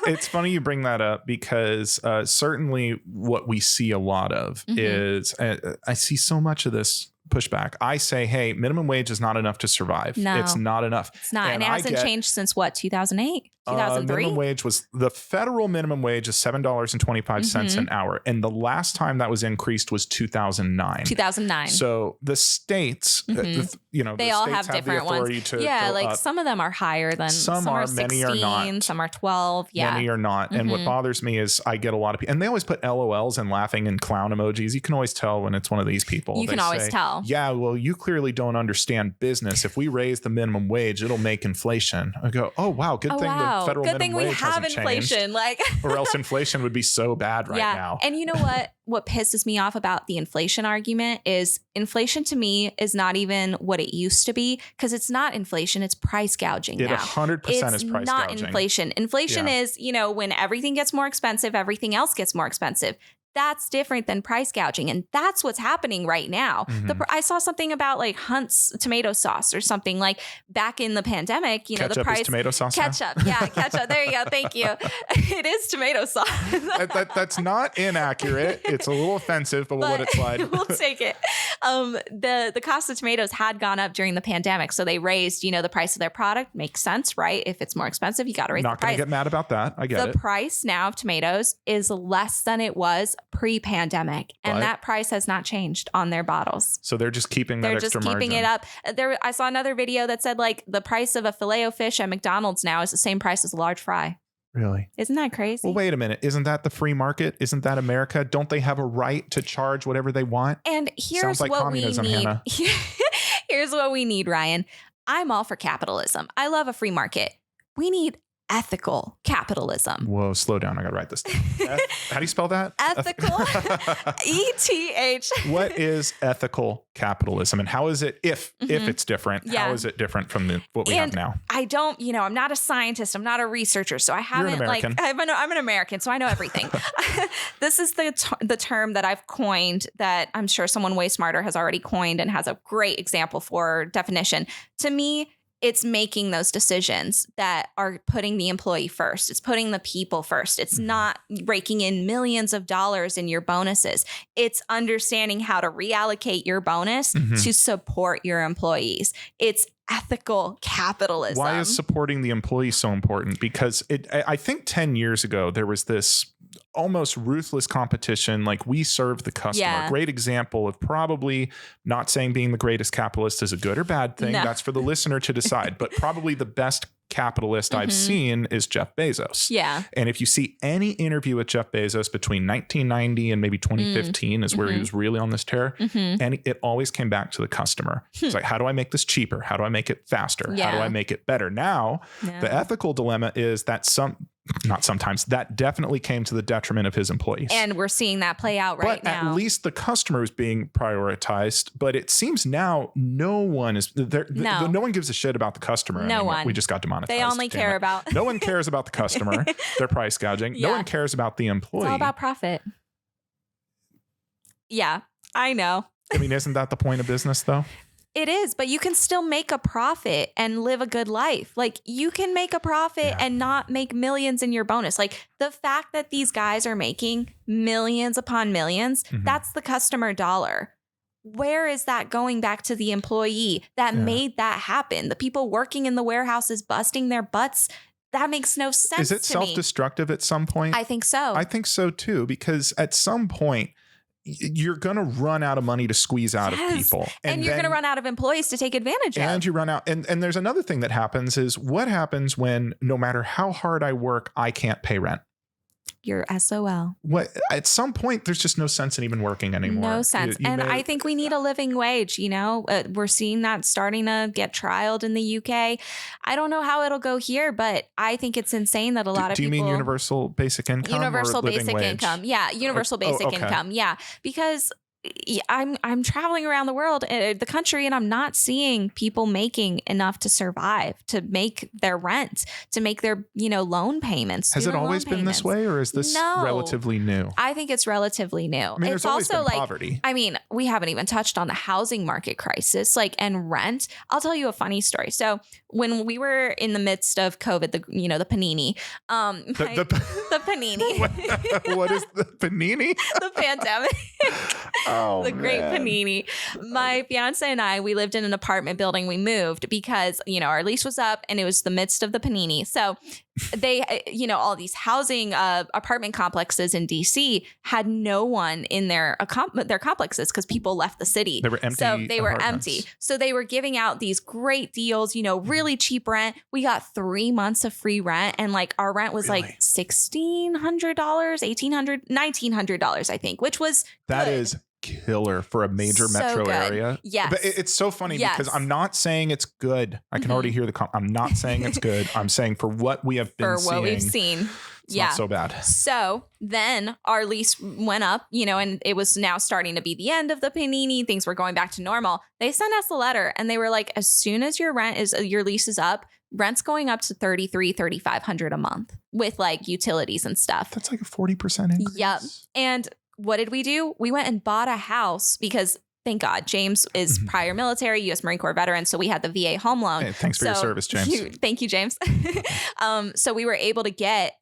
It's funny you bring that up because certainly what we see a lot of is I see so much of this pushback. I say, hey, minimum wage is not enough to survive. No, it's not enough. It's not. And it hasn't changed since what, 2008? 2003? Minimum wage the federal minimum wage is $7.25 an hour. And the last time that was increased was 2009. 2009. So the states, they all have different ones. Like some of them are higher than some are 16, many are not. Some are 12. Yeah. Many are not. And what bothers me is I get a lot of people, and they always put LOLs and laughing and clown emojis. You can always tell when it's one of these people. You can always tell. Yeah, well, you clearly don't understand business. If we raise the minimum wage, it'll make inflation. I go, oh, wow, good thing the federal minimum wage hasn't inflation. Changed, or else inflation would be so bad right now. And you know what? What pisses me off about the inflation argument is inflation to me is not even what it used to be because it's not inflation. It's price gouging now. 100% is price gouging. It's not inflation. Inflation is, when everything gets more expensive, everything else gets more expensive. That's different than price gouging. And that's what's happening right now. I saw something about like Hunt's tomato sauce or something like back in the pandemic, ketchup the price is tomato sauce. Ketchup. Yeah. Ketchup. There you go. Thank you. It is tomato sauce. That's not inaccurate. It's a little offensive, but we'll let it slide. We'll take it. The cost of tomatoes had gone up during the pandemic. So they raised, the price of their product. Makes sense, right? If it's more expensive, you got to raise the price. Not going to get mad about that. I get it. The price now of tomatoes is less than it was pre-pandemic, and that price has not changed on their bottles. So they're just keeping that extra margin. They're just keeping it up. I saw another video that said like the price of a Filet-O-Fish at McDonald's now is the same price as a large fry. Really? Isn't that crazy? Well, wait a minute. Isn't that the free market? Isn't that America? Don't they have a right to charge whatever they want? And here's Sounds like what communism, we need. Hannah. Here's what we need, Ryan. I'm all for capitalism. I love a free market. We need ethical capitalism. Whoa, slow down. I got to write this down. How do you spell that? Ethical. ETH. What is ethical capitalism, and how is it, if it's different, how is it different from what we have now? I don't, I'm not a scientist. I'm not a researcher. So I haven't I'm an American. So I know everything. This is the term that I've coined that I'm sure someone way smarter has already coined and has a great example for definition. To me, it's making those decisions that are putting the employee first. It's putting the people first. It's not raking in millions of dollars in your bonuses. It's understanding how to reallocate your bonus to support your employees. It's ethical capitalism. Why is supporting the employee so important? Because I think 10 years ago, there was this almost ruthless competition. Like, we serve the customer. Yeah. Great example of probably not saying being the greatest capitalist is a good or bad thing. No. That's for the listener to decide. But probably the best capitalist I've seen is Jeff Bezos. Yeah. And if you see any interview with Jeff Bezos between 1990 and maybe 2015 is where he was really on this tear. And it always came back to the customer. It's like, how do I make this cheaper? How do I make it faster? Yeah. How do I make it better? Now, the ethical dilemma is that that definitely came to the detriment of his employees. And we're seeing that play out right now. But at least the customer is being prioritized. But it seems now no one is there. No one gives a shit about the customer anymore. One. We just got demonetized. They only care about. No one cares about the customer. They're price gouging. No one cares about the employee. It's all about profit. Yeah, I know. I mean, isn't that the point of business, though? It is, but you can still make a profit and live a good life. Like, you can make a profit and not make millions in your bonus. Like, the fact that these guys are making millions upon millions, that's the customer dollar. where is that going back to the employee that made that happen? The people working in the warehouses busting their butts. That makes no sense. Is it self-destructive at some point? I think so. I think so too, because at some point you're going to run out of money to squeeze out of people. And you're going to run out of employees to take advantage of. And you run out. And there's another thing that happens is what happens when no matter how hard I work, I can't pay rent. You're SOL. What at some point, there's just no sense in even working anymore. No sense. I think we need a living wage. We're seeing that starting to get trialed in the UK. I don't know how it'll go here, but I think it's insane that a lot of people. Do you mean universal basic income? Universal basic income. Yeah. Universal basic income. Yeah. Because I'm traveling around the world, the country, and I'm not seeing people making enough to survive, to make their rent, to make their, loan payments. Has it always been this way, or is this relatively new? I think it's relatively new. I mean, it's also like poverty. I mean, we haven't even touched on the housing market crisis, and rent. I'll tell you a funny story. So when we were in the midst of COVID, the panini, the panini. What is the panini? The pandemic. The great panini. My fiance and I, we lived in an apartment building. We moved because, our lease was up and it was the midst of the panini. So they, all these housing apartment complexes in DC had no one in their complexes because people left the city. They were empty. So they were empty. So they were giving out these great deals, really cheap rent. We got 3 months of free rent, and our rent was like $1,600, $1,800, $1,900, I think, which was that good. Is killer for a major metro area. Yes. But it's so funny because I'm not saying it's good. I can already hear I'm not saying it's good. I'm saying for what we have been seeing. For what we've seen. It's not so bad. So then our lease went up, and it was now starting to be the end of the panini. Things were going back to normal. They sent us a letter and they were like, as soon as your lease is up, rent's going up to $3,500 a month with utilities and stuff. That's like a 40% increase. Yep. And what did we do? We went and bought a house because thank God James is prior military, U.S. Marine Corps veteran. So we had the VA home loan. Hey, thanks for your service, James. Thank you, James. So we were able to get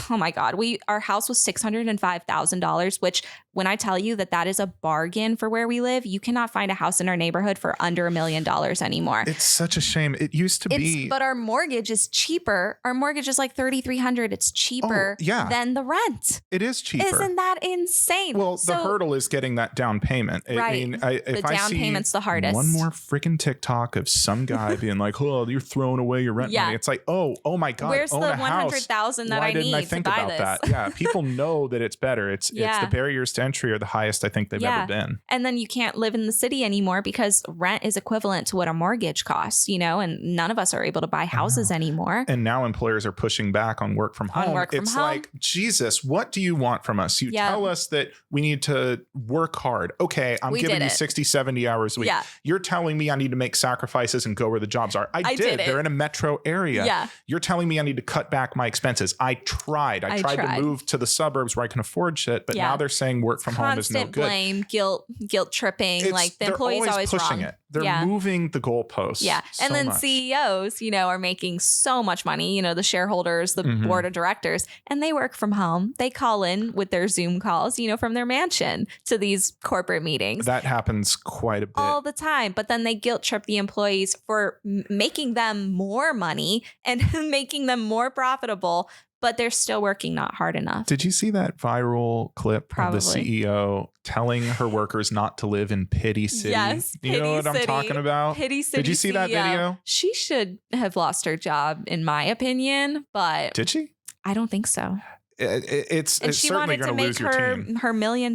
oh my God, our house was $605,000, which when I tell you that is a bargain for where we live, you cannot find a house in our neighborhood for under $1 million anymore. It's such a shame. It used to be. But our mortgage is cheaper. Our mortgage is like $3,300. It's cheaper than the rent. It is cheaper. Isn't that insane? Well, the hurdle is getting that down payment. Right. The down payment's the hardest. One more freaking TikTok of some guy being like, oh, you're throwing away your rent money. It's like, oh my God. Where's the $100,000 that I need to buy this? That? Yeah. People know that it's better. It's the barriers to entry are the highest I think they've ever been. And then you can't live in the city anymore because rent is equivalent to what a mortgage costs, and none of us are able to buy houses anymore. And now employers are pushing back on work from home. Like, Jesus, what do you want from us? You tell us that we need to work hard. Okay, I'm giving you 60, 70 hours a week. Yeah. You're telling me I need to make sacrifices and go where the jobs are. I did. They're in a metro area. Yeah. You're telling me I need to cut back my expenses. I tried. I tried to move to the suburbs where I can afford shit, but now they're saying work from home is no good. Blame, guilt tripping. The employee's always pushing wrong. It. They're moving the goalposts. Yeah. And then CEOs, are making so much money, the shareholders, the board of directors, and they work from home. They call in with their Zoom calls, from their mansion to these corporate meetings. That happens quite a bit. All the time. But then they guilt trip the employees for making them more money and making them more profitable, but they're still working not hard enough. Did you see that viral clip of the CEO telling her workers not to live in Pity City? Yes, you know what I'm talking about? Pity City. Did you see that video? She should have lost her job, in my opinion, but did she? I don't think so. It's she wanted to make her $1 million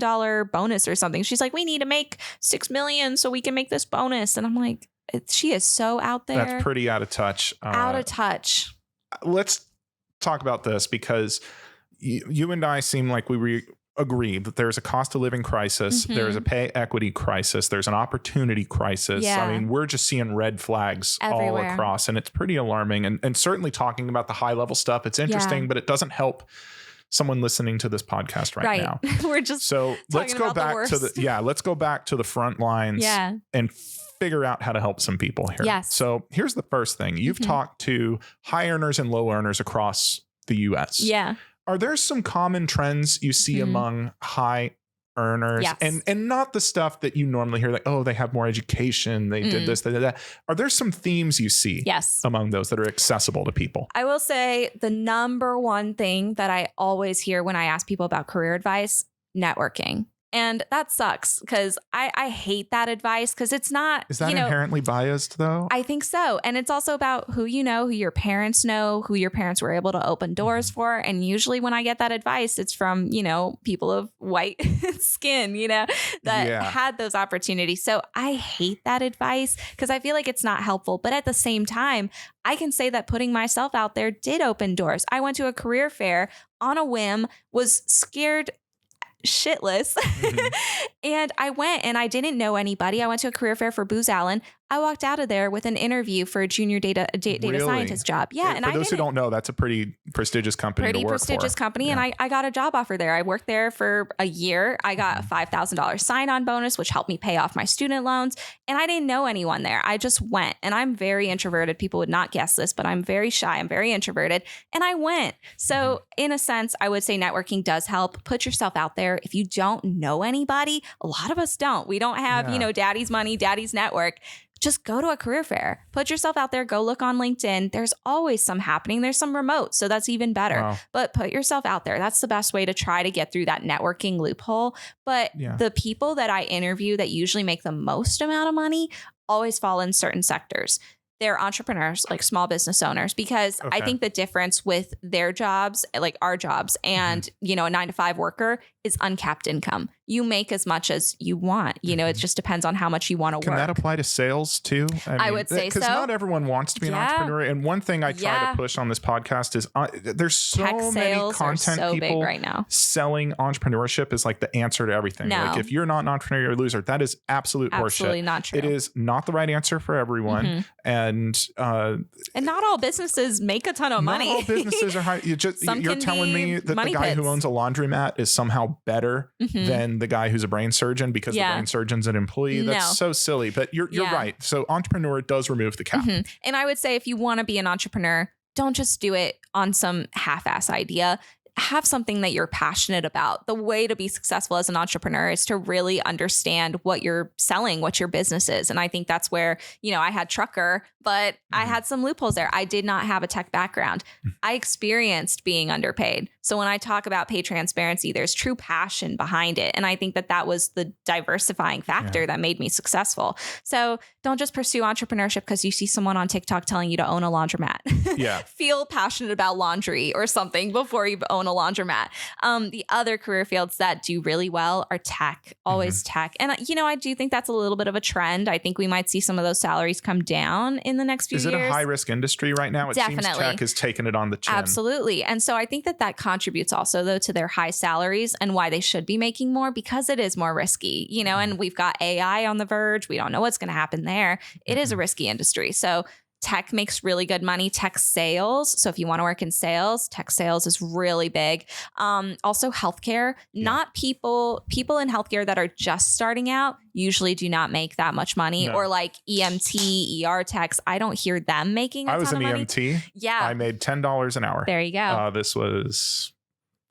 bonus or something. She's like, we need to make $6 million so we can make this bonus, and I'm like, she is so out there. That's pretty out of touch. Let's talk about this because you and I seem like we agree that there's a cost of living crisis. There's a pay equity crisis. There's an opportunity crisis. Yeah. I mean, we're just seeing red flags everywhere. All across, and it's pretty alarming. And certainly talking about the high level stuff, it's interesting, but it doesn't help someone listening to this podcast right now. We're just let's go back to let's go back to the front lines and figure out how to help some people here. Yes. So here's the first thing. You've talked to high earners and low earners across the US. Yeah. Are there some common trends you see among high earners, yes. and not the stuff that you normally hear, like, oh, they have more education, they did this, they did that. Are there some themes you see yes. among those that are accessible to people? I will say the number one thing that I always hear when I ask people about career advice, networking. And that sucks because I hate that advice because it's not. Is that inherently biased though? I think so. And it's also about who you know, who your parents know, who your parents were able to open doors for. And usually when I get that advice, it's from, people of white skin, that had those opportunities. So I hate that advice because I feel like it's not helpful. But at the same time, I can say that putting myself out there did open doors. I went to a career fair on a whim, was scared shitless. And I went and I didn't know anybody. I went to a career fair for Booz Allen. I walked out of there with an interview for a junior data scientist job. Yeah. And for those who don't know, that's a pretty prestigious company to work for. Company. Yeah. And I got a job offer there. I worked there for a year. I got a $5,000 sign-on bonus, which helped me pay off my student loans. And I didn't know anyone there. I just went. And I'm very introverted. People would not guess this, but I'm very shy. I'm very introverted. And I went. So in a sense, I would say networking does help. Put yourself out there. If you don't know anybody, a lot of us don't. We don't have, daddy's money, daddy's network. Just go to a career fair, put yourself out there, go look on LinkedIn. There's always some happening. There's some remote. So that's even better. Wow. But put yourself out there. That's the best way to try to get through that networking loophole. But the people that I interview that usually make the most amount of money always fall in certain sectors. They're entrepreneurs, like small business owners, because I think the difference with their jobs, like our jobs and, a 9-to-5 worker is uncapped income. You make as much as you want. It just depends on how much you want to work. Can that apply to sales too? I would say so. Because not everyone wants to be an entrepreneur. And one thing I try to push on this podcast is there's so many content people right now. Selling entrepreneurship is like the answer to everything. No. Like if you're not an entrepreneur, you're a loser. That is absolute horseshit. Absolutely not true. It is not the right answer for everyone. And not all businesses make a ton of money. Not all businesses are high. You're telling me that the guy who owns a laundromat is somehow better than the guy who's a brain surgeon because the brain surgeon's an employee. That's so silly. But you're right. So entrepreneur does remove the cap. And I would say if you want to be an entrepreneur, don't just do it on some half-ass idea. Have something that you're passionate about. The way to be successful as an entrepreneur is to really understand what you're selling, what your business is. And I think that's where, I had trucker, but I had some loopholes there. I did not have a tech background. I experienced being underpaid. So when I talk about pay transparency, there's true passion behind it. And I think that was the diversifying factor that made me successful. So don't just pursue entrepreneurship because you see someone on TikTok telling you to own a laundromat. Feel passionate about laundry or something before you own a laundromat. The other career fields that do really well are tech, always tech. And, I do think that's a little bit of a trend. I think we might see some of those salaries come down in the next few years. Is it a high risk industry right now? It seems tech has taken it on the chin. Absolutely. And so I think that contributes also though to their high salaries and why they should be making more because it is more risky, and we've got AI on the verge. We don't know what's going to happen there. It is a risky industry. So tech makes really good money. Tech sales. So if you want to work in sales, tech sales is really big. Also healthcare, not people in healthcare that are just starting out usually do not make that much money or like EMT, ER techs. I don't hear them making a ton of money. I was an EMT. Yeah. I made $10 an hour. There you go. This was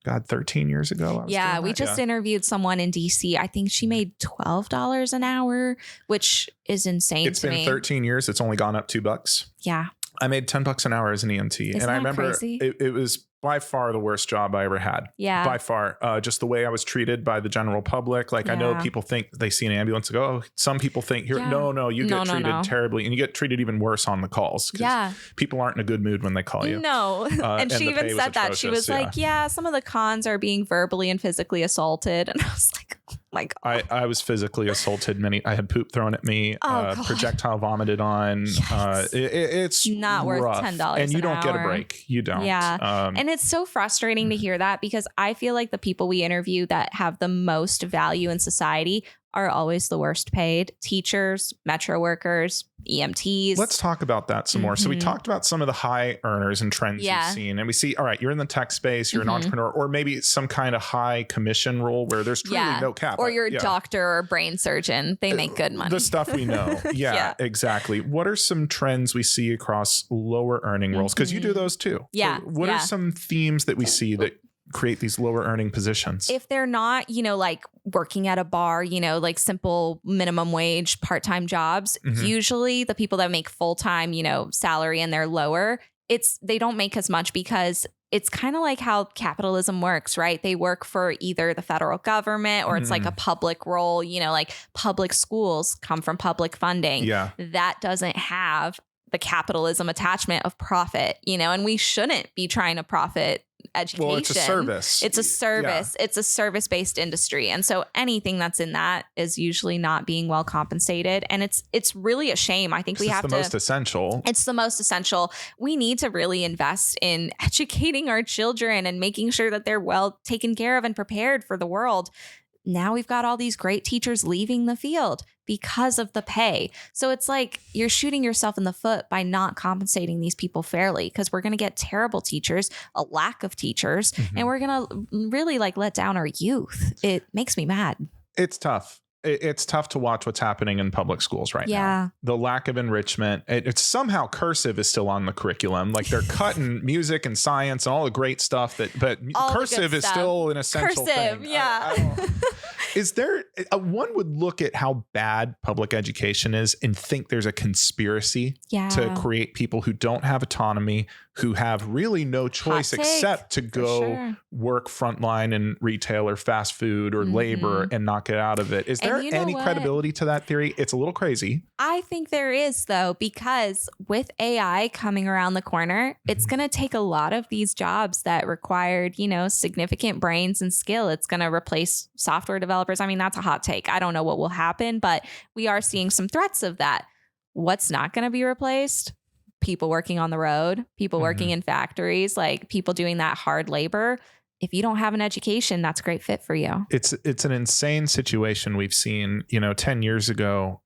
13 years ago. We just interviewed someone in DC. I think she made $12 an hour, which is insane to me. It's been 13 years. It's only gone up $2. Yeah. I made $10 an hour as an EMT. Isn't I remember crazy? It was by far the worst job I ever had. Yeah. By far. Just the way I was treated by the general public. Like I know people think they see an ambulance and go, oh, some people think here, no, you get treated terribly and you get treated even worse on the calls. Yeah. People aren't in a good mood when they call you. No. And she even said that. She was like, some of the cons are being verbally and physically assaulted. And I was like, oh my God. I was physically assaulted. I had poop thrown at me, projectile vomited on. Yes. It's not rough. Worth $10 and you an don't hour. Get a break. You don't. Yeah. And it's so frustrating to hear that because I feel like the people we interview that have the most value in society are always the worst paid. Teachers, metro workers, EMTs. Let's talk about that some more. So we talked about some of the high earners and trends you've seen. And we see, all right, you're in the tech space, you're an entrepreneur, or maybe some kind of high commission role where there's truly no cap. Or you're a doctor or a brain surgeon. They make good money. The stuff we know. Exactly. What are some trends we see across lower earning roles? Because you do those too. Yeah. So what are some themes that we see that create these lower earning positions. If they're not, like working at a bar, like simple minimum wage part-time jobs, usually the people that make full-time, salary and they're lower, they don't make as much because it's kind of like how capitalism works, right? They work for either the federal government or it's like a public role, like public schools come from public funding. Yeah. That doesn't have the capitalism attachment of profit, and we shouldn't be trying to profit education. Well, it's a service. It's a service. Yeah. It's a service-based industry. And so anything that's in that is usually not being well compensated. And it's really a shame. I think we have to. It's the most essential. It's the most essential. We need to really invest in educating our children and making sure that they're well taken care of and prepared for the world. Now we've got all these great teachers leaving the field because of the pay. So it's like you're shooting yourself in the foot by not compensating these people fairly, because we're going to get terrible teachers, a lack of teachers, and we're going to really let down our youth. It makes me mad. It's tough. It's tough to watch what's happening in public schools right now. The lack of enrichment. It's somehow cursive is still on the curriculum. Like they're cutting music and science and all the great stuff but all cursive is still an essential cursive, thing. Yeah. Is there one would look at how bad public education is and think there's a conspiracy to create people who don't have autonomy, who have really no choice except to go work frontline in retail or fast food or labor and not get out of it. Is there any credibility to that theory? It's a little crazy. I think there is, though, because with AI coming around the corner, it's going to take a lot of these jobs that required, significant brains and skill. It's going to replace software developers. I mean, that's a hot take. I don't know what will happen, but we are seeing some threats of that. What's not going to be replaced? People working on the road, people working in factories, like people doing that hard labor. If you don't have an education, that's a great fit for you. It's an insane situation we've seen, 10 years ago.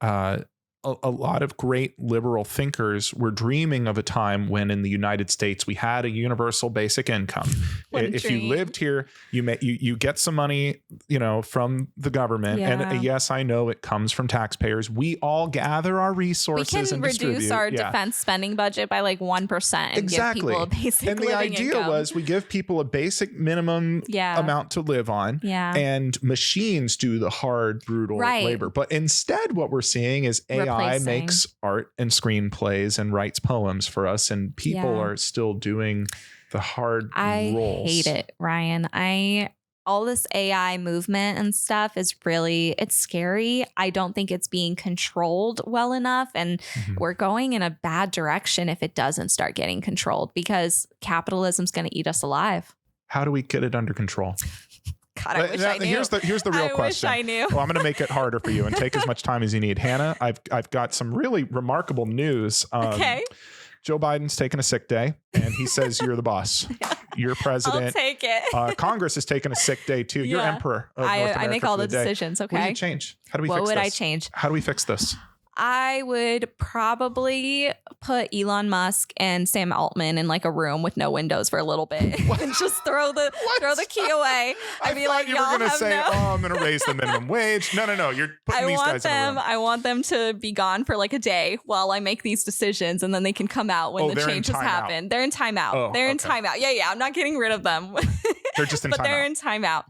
A lot of great liberal thinkers were dreaming of a time when in the United States we had a universal basic income. If you lived here, you get some money, from the government. Yeah. And yes, I know it comes from taxpayers. We all gather our resources and distribute. We can reduce our defense spending budget by 1% and give people a basic and the idea income. Was we give people a basic minimum amount to live on, and machines do the hard, brutal labor. But instead, what we're seeing is AI makes art and screenplays and writes poems for us, and people are still doing the hard roles. I hate it, Ryan. All this AI movement and stuff is it's scary. I don't think it's being controlled well enough, and we're going in a bad direction if it doesn't start getting controlled, because capitalism's going to eat us alive. How do we get it under control? God, I wish I knew. Here's the real question. I wish I knew. Well, I'm going to make it harder for you and take as much time as you need. Hannah, I've got some really remarkable news. Okay. Joe Biden's taking a sick day, and he says you're the boss. You're president. I'll take it. Congress is taking a sick day too. You're emperor of North America. I make all the decisions. Okay. What do you change? How do we fix this? What would I change? How do we fix this? I would probably put Elon Musk and Sam Altman in a room with no windows for a little bit and just throw the key away. I thought you were going to say, I'm going to raise the minimum wage. No. You're putting these guys in a room. I want them to be gone for a day while I make these decisions, and then they can come out when the changes happen. They're in timeout. They're in timeout. Yeah. I'm not getting rid of them. They're just in timeout. But they're in timeout.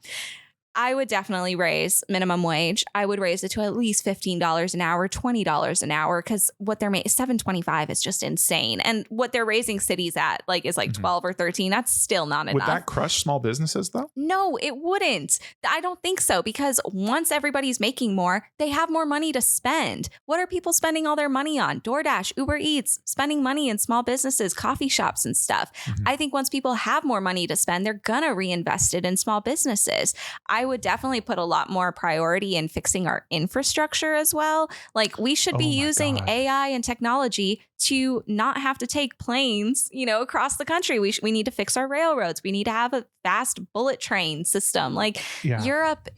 I would definitely raise minimum wage. I would raise it to at least $15 an hour, $20 an hour, because what they're making, $7.25 is just insane. And what they're raising cities at is 12 or 13. That's still not enough. Would that crush small businesses though? No, it wouldn't. I don't think so, because once everybody's making more, they have more money to spend. What are people spending all their money on? DoorDash, Uber Eats, spending money in small businesses, coffee shops and stuff. I think once people have more money to spend, they're going to reinvest it in small businesses. I would definitely put a lot more priority in fixing our infrastructure as well. We should be using AI and technology to not have to take planes, across the country. We need to fix our railroads. We need to have a fast bullet train system. Europe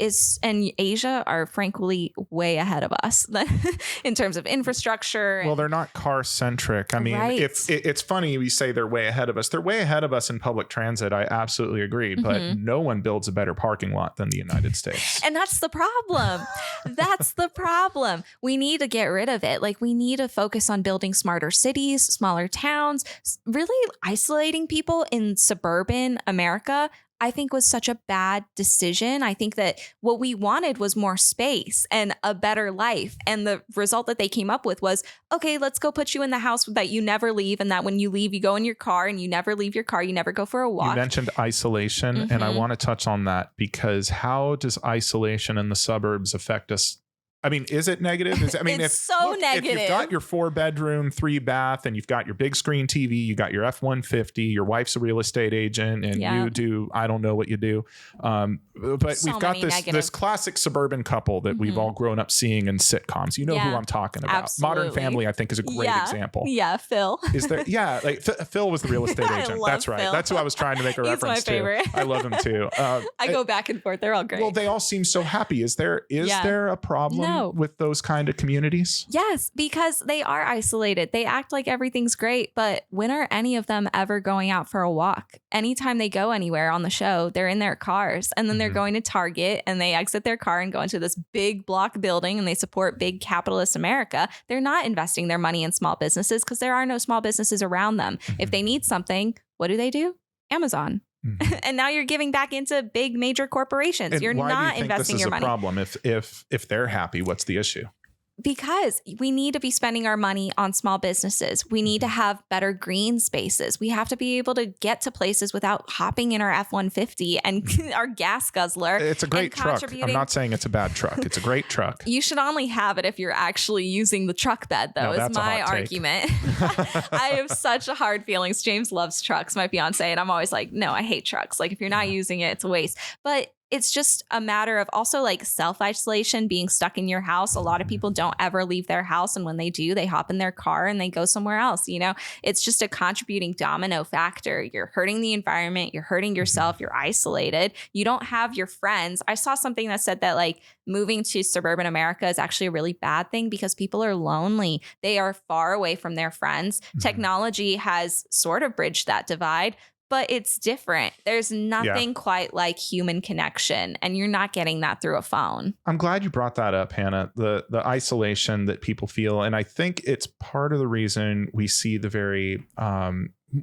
and Asia are frankly way ahead of us in terms of infrastructure. Well, they're not car centric. I mean, if it's funny, we say they're way ahead of us. They're way ahead of us in public transit. I absolutely agree. But no one builds a better parking lot than the United States. And that's the problem. That's the problem. We need to get rid of it. We need to focus on building smarter cities, smaller towns, really isolating people in suburban America. I think was such a bad decision. I think that what we wanted was more space and a better life. And the result that they came up with was, okay, let's go put you in the house that you never leave. And that when you leave, you go in your car and you never leave your car. You never go for a walk. You mentioned isolation, and I want to touch on that, because how does isolation in the suburbs affect us? I mean, is it negative? It's negative. If you've got your 4-bedroom, 3-bath, and you've got your big screen TV, you got your F-150, your wife's a real estate agent, and you do, I don't know what you do. But we've got this classic suburban couple that we've all grown up seeing in sitcoms. You know who I'm talking about. Absolutely. Modern Family, I think, is a great example. Yeah, Phil. Is there? Yeah, like Phil was the real estate agent. That's right. Phil. That's who I was trying to make a reference to. He's my favorite. I love him too. I go back and forth. They're all great. Well, they all seem so happy. Is there a problem with those kind of communities? Yes, because they are isolated. They act like everything's great, but when are any of them ever going out for a walk? Anytime they go anywhere on the show, they're in their cars, and then they're going to Target, and they exit their car and go into this big block building, and they support big capitalist America. They're not investing their money in small businesses because there are no small businesses around them. If they need something, what do? Amazon. And now you're giving back into big major corporations. And you're not investing your money. Problem if they're happy, what's the issue? Because we need to be spending our money on small businesses. We need to have better green spaces. We have to be able to get to places without hopping in our F-150 and our gas guzzler. It's a great truck. I'm not saying it's a bad truck. It's a great truck. You should only have it if you're actually using the truck bed, though, is my argument. I have such a hard feelings. James loves trucks, my fiance, and I'm always like, no, I hate trucks. Like, if you're not using it, it's a waste. But it's just a matter of also like self-isolation, being stuck in your house. A lot of people don't ever leave their house. And when they do, they hop in their car and they go somewhere else. You know, it's just a contributing domino factor. You're hurting the environment. You're hurting yourself. You're isolated. You don't have your friends. I saw something that said that like moving to suburban America is actually a really bad thing because people are lonely. They are far away from their friends. Technology has sort of bridged that divide. But it's different. There's nothing quite like human connection, and you're not getting that through a phone. I'm glad you brought that up, Hannah, the isolation that people feel. And I think it's part of the reason we see the very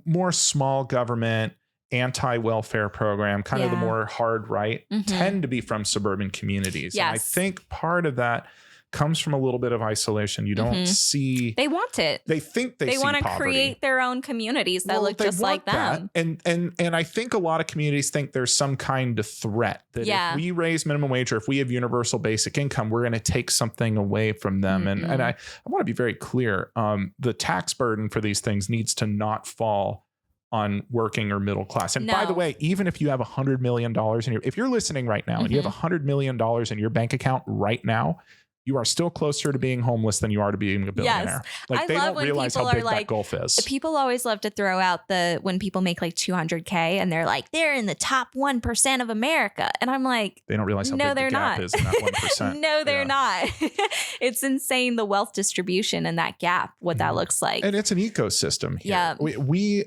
more small government, anti-welfare program, kind of the more hard right, tend to be from suburban communities. Yes. And I think part of that comes from a little bit of isolation. You don't see. They want it. They think they see want to poverty. Create their own communities that look just like them. And I think a lot of communities think there's some kind of threat that if we raise minimum wage or if we have universal basic income, we're going to take something away from them. And I want to be very clear. The tax burden for these things needs to not fall on working or middle class. And by the way, even if you have $100 million if you're listening right now and you have $100 million in your bank account right now, you are still closer to being homeless than you are to being a billionaire. Yes. Like, they don't realize how big that gulf is. People always love to throw out when people make like $200K and they're like, they're in the top 1% of America. And I'm like, they don't realize how big the gap is in that 1%. No, they're not. It's insane, the wealth distribution and that gap, what that looks like. And it's an ecosystem here. Yeah. We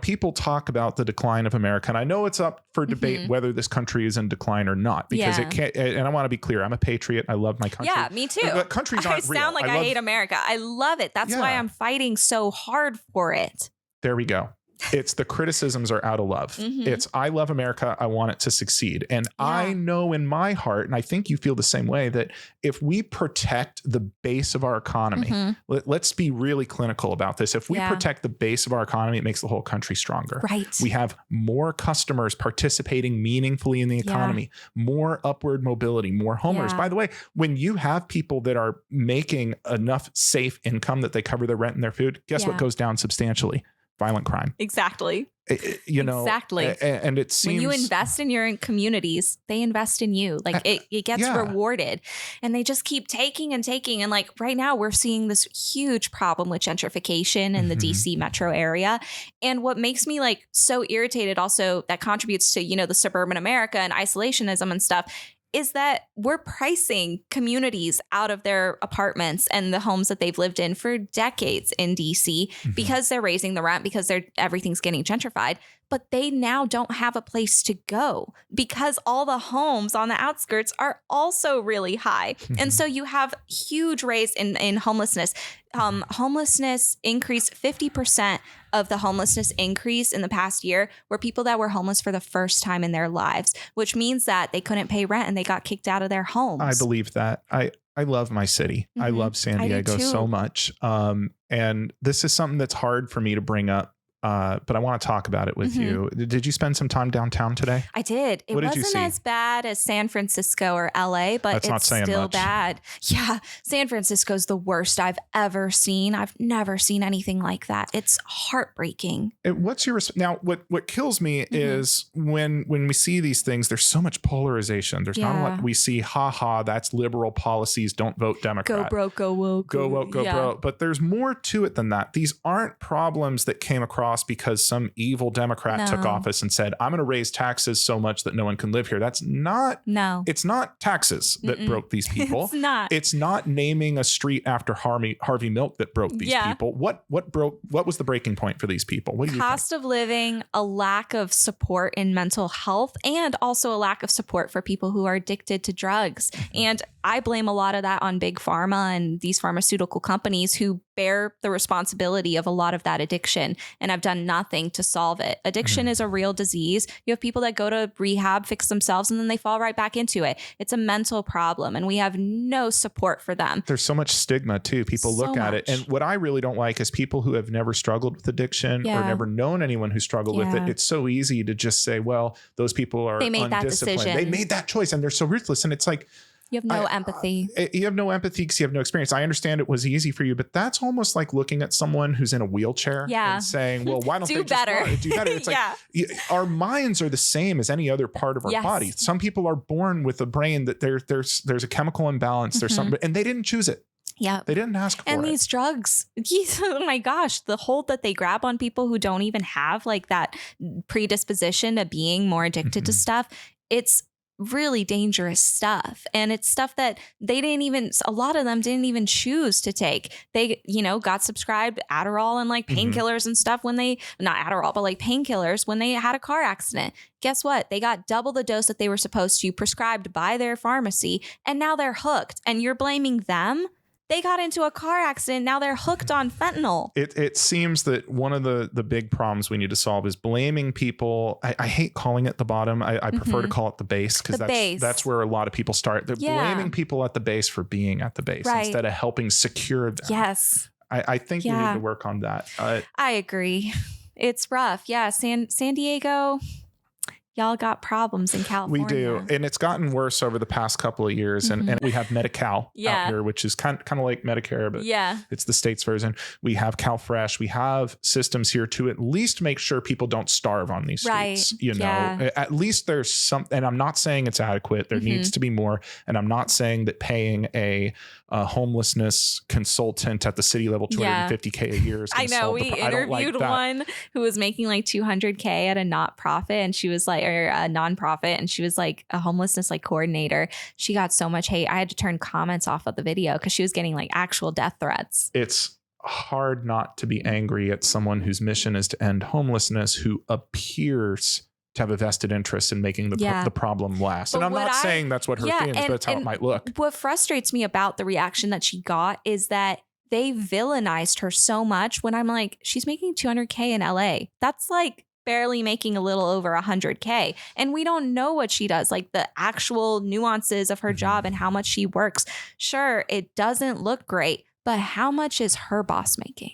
people talk about the decline of America. And I know it's up for debate whether this country is in decline or not, because it can't. And I want to be clear. I'm a patriot. I love my country. Yeah, me too. But countries aren't real. I sound like I hate America. I love it. That's why I'm fighting so hard for it. There we go. It's the criticisms are out of love. It's I love America. I want it to succeed. And I know in my heart, and I think you feel the same way, that if we protect the base of our economy, let's be really clinical about this. If we protect the base of our economy, it makes the whole country stronger. Right. We have more customers participating meaningfully in the economy, more upward mobility, more homeowners. By the way, when you have people that are making enough safe income that they cover their rent and their food, guess what goes down substantially? Violent crime. Exactly. Exactly. And it seems when you invest in your communities, they invest in you. Like it gets rewarded, and they just keep taking and taking. And like right now we're seeing this huge problem with gentrification in the DC metro area. And what makes me like so irritated also that contributes to, the suburban America and isolationism and stuff is that we're pricing communities out of their apartments and the homes that they've lived in for decades in DC because they're raising the rent, because everything's getting gentrified. but they now don't have a place to go because all the homes on the outskirts are also really high. And so you have huge raise in homelessness. Homelessness increased 50% of the homelessness increase in the past year were people that were homeless for the first time in their lives, which means that they couldn't pay rent and they got kicked out of their homes. I believe that. I love my city. I love San Diego so much. And this is something that's hard for me to bring up. But I want to talk about it with you. Did you spend some time downtown today? I did. It wasn't as bad as San Francisco or LA, but it's still bad. Yeah. San Francisco's the worst I've ever seen. I've never seen anything like that. It's heartbreaking. What's your now? What kills me is when we see these things, there's so much polarization. There's not what we see. That's liberal policies. Don't vote Democrat. Go broke, go woke. Go woke, go broke. But there's more to it than that. These aren't problems that came across because some evil Democrat took office and said, I'm going to raise taxes so much that no one can live here. That's not, it's not taxes that broke these people. It's not naming a street after Harvey Milk that broke these people. What was the breaking point for these people? What do you think? Cost of living, a lack of support in mental health, and also a lack of support for people who are addicted to drugs. And I blame a lot of that on big pharma and these pharmaceutical companies who bear the responsibility of a lot of that addiction and have done nothing to solve it. Addiction is a real disease. You have people that go to rehab, fix themselves, and then they fall right back into it. It's a mental problem, and we have no support for them. There's so much stigma too. People look at it. And what I really don't like is people who have never struggled with addiction or never known anyone who struggled with it. It's so easy to just say, well, those people are undisciplined. That decision. They made that choice and they're so ruthless. And it's like, you have no empathy. You have no empathy because you have no experience. I understand it was easy for you, but that's almost like looking at someone who's in a wheelchair and saying, well, why don't they just do better? It's like our minds are the same as any other part of our body. Some people are born with a brain that there's a chemical imbalance. There's something, and they didn't choose it. Yeah. They didn't ask for it. And these drugs, oh my gosh, the hold that they grab on people who don't even have like that predisposition to being more addicted to stuff. It's really dangerous stuff. And it's stuff that a lot of them didn't even choose to take. They, got subscribed Adderall and like painkillers and stuff when not Adderall, but like painkillers when they had a car accident. Guess what? They got double the dose that they were supposed to, prescribed by their pharmacy. And now they're hooked. And you're blaming them? They got into a car accident. Now they're hooked on fentanyl. It seems that one of the big problems we need to solve is blaming people. I hate calling it the bottom. I prefer to call it the base because that's where a lot of people start. They're blaming people at the base for being at the base instead of helping secure them. Yes. I think we need to work on that. I agree. It's rough. Yeah. San Diego. Y'all got problems in California. We do. And it's gotten worse over the past couple of years. And we have Medi-Cal out here, which is kind of like Medicare, but it's the state's version. We have CalFresh. We have systems here to at least make sure people don't starve on these streets. At least there's something. And I'm not saying it's adequate. There needs to be more. And I'm not saying that paying a homelessness consultant at the city level $250K a year is I know. We interviewed one who was making like $200K at a not-profit, and she was like, or a nonprofit, and she was like a homelessness like coordinator. She got so much hate. I had to turn comments off of the video because she was getting like actual death threats. It's hard not to be angry at someone whose mission is to end homelessness, who appears to have a vested interest in making the problem last. But and I'm not saying that's what her thing is, but it's how it might look. What frustrates me about the reaction that she got is that they villainized her so much when I'm like, she's making $200K in LA. That's like barely making a little over 100K. And we don't know what she does, like the actual nuances of her job and how much she works. Sure, it doesn't look great, but how much is her boss making?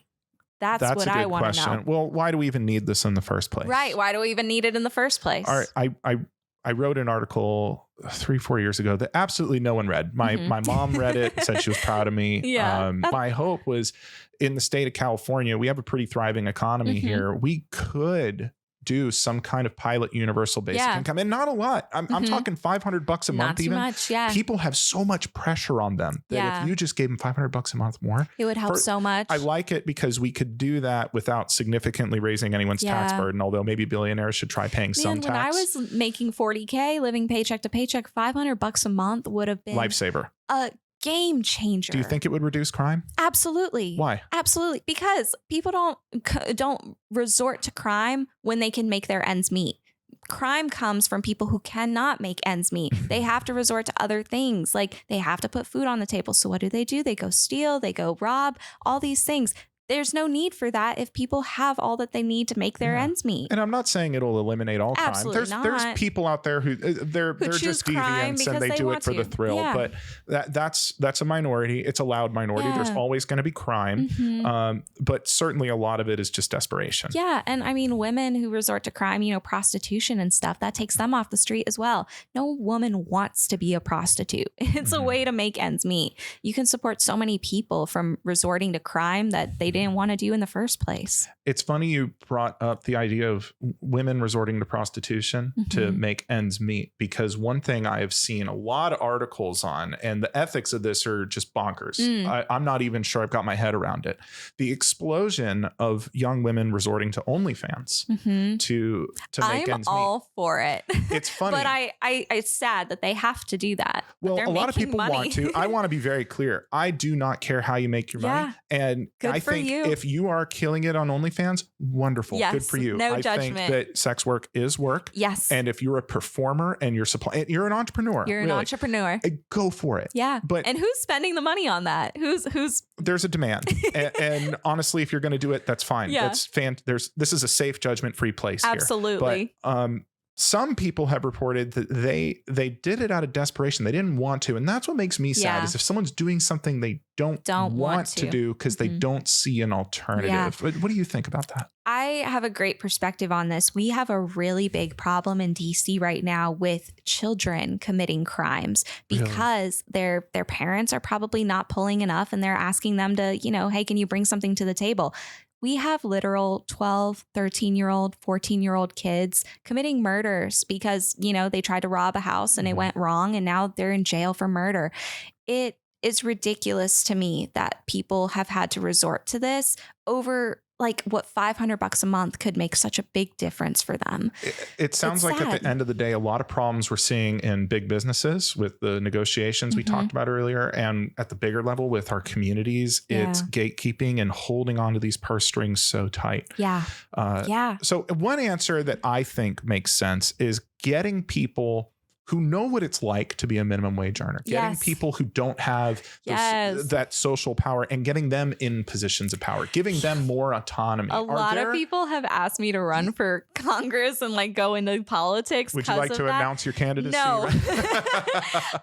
That's what I want to know. Well, why do we even need this in the first place? Right. Why do we even need it in the first place? All right. I wrote an article 3-4 years ago that absolutely no one read. My mom read it, said she was proud of me. My hope was in the state of California, we have a pretty thriving economy here. We could do some kind of pilot universal basic income, and not a lot. I'm talking $500 a month. Not too much. People have so much pressure on them that if you just gave them $500 a month more, it would help so much. I like it because we could do that without significantly raising anyone's tax burden. Although maybe billionaires should try paying some tax. When I was making $40K, living paycheck to paycheck, $500 a month would have been lifesaver. game changer. Do you think it would reduce crime? Absolutely. Why? Absolutely. Because people don't resort to crime when they can make their ends meet. Crime comes from people who cannot make ends meet. They have to resort to other things. Like they have to put food on the table. So what do? They go steal, they go rob, all these things. There's no need for that if people have all that they need to make their ends meet. And I'm not saying it'll eliminate all crime. Absolutely There's people out there who they're just deviants and they do it for the thrill. Yeah. But that's a minority. It's a loud minority. Yeah. There's always going to be crime. Mm-hmm. But certainly a lot of it is just desperation. Yeah. And I mean, women who resort to crime, you know, prostitution and stuff, that takes them off the street as well. No woman wants to be a prostitute. It's a way to make ends meet. You can support so many people from resorting to crime that they didn't want to do in the first place. It's funny you brought up the idea of women resorting to prostitution to make ends meet, because one thing I have seen a lot of articles on, and the ethics of this are just bonkers. I'm not even sure I've got my head around it. The explosion of young women resorting to OnlyFans to make ends meet. I'm all for it. It's funny. But it's sad that they have to do that. Well, a lot of people want to. I want to be very clear. I do not care how you make your money. And I think if you are killing it on OnlyFans, wonderful. Yes, good for you. No I judgment. think that sex work is work. Yes. And if you're a performer and you're an entrepreneur. You're an entrepreneur. Go for it. Yeah. And who's spending the money on that? Who's There's a demand. and honestly, if you're going to do it, that's fine. Yeah. This is a safe judgment-free place here. Absolutely. But some people have reported that they did it out of desperation. They didn't want to. And that's what makes me sad is if someone's doing something they don't want to do because they don't see an alternative. Yeah. What do you think about that? I have a great perspective on this. We have a really big problem in DC right now with children committing crimes because their parents are probably not pulling enough and they're asking them to, you know, hey, can you bring something to the table? We have literal 12, 13-year-old, 14-year-old kids committing murders because, you know, they tried to rob a house and it went wrong and now they're in jail for murder. It is ridiculous to me that people have had to resort to this over like what $500 a month could make such a big difference for them. It sounds like at the end of the day, a lot of problems we're seeing in big businesses with the negotiations we talked about earlier, and at the bigger level with our communities, it's gatekeeping and holding on to these purse strings so tight. So one answer that I think makes sense is getting people who know what it's like to be a minimum wage earner, getting people who don't have that social power and getting them in positions of power, giving them more autonomy. A lot of people have asked me to run for Congress and like go into politics. Would you like to announce your candidacy? No,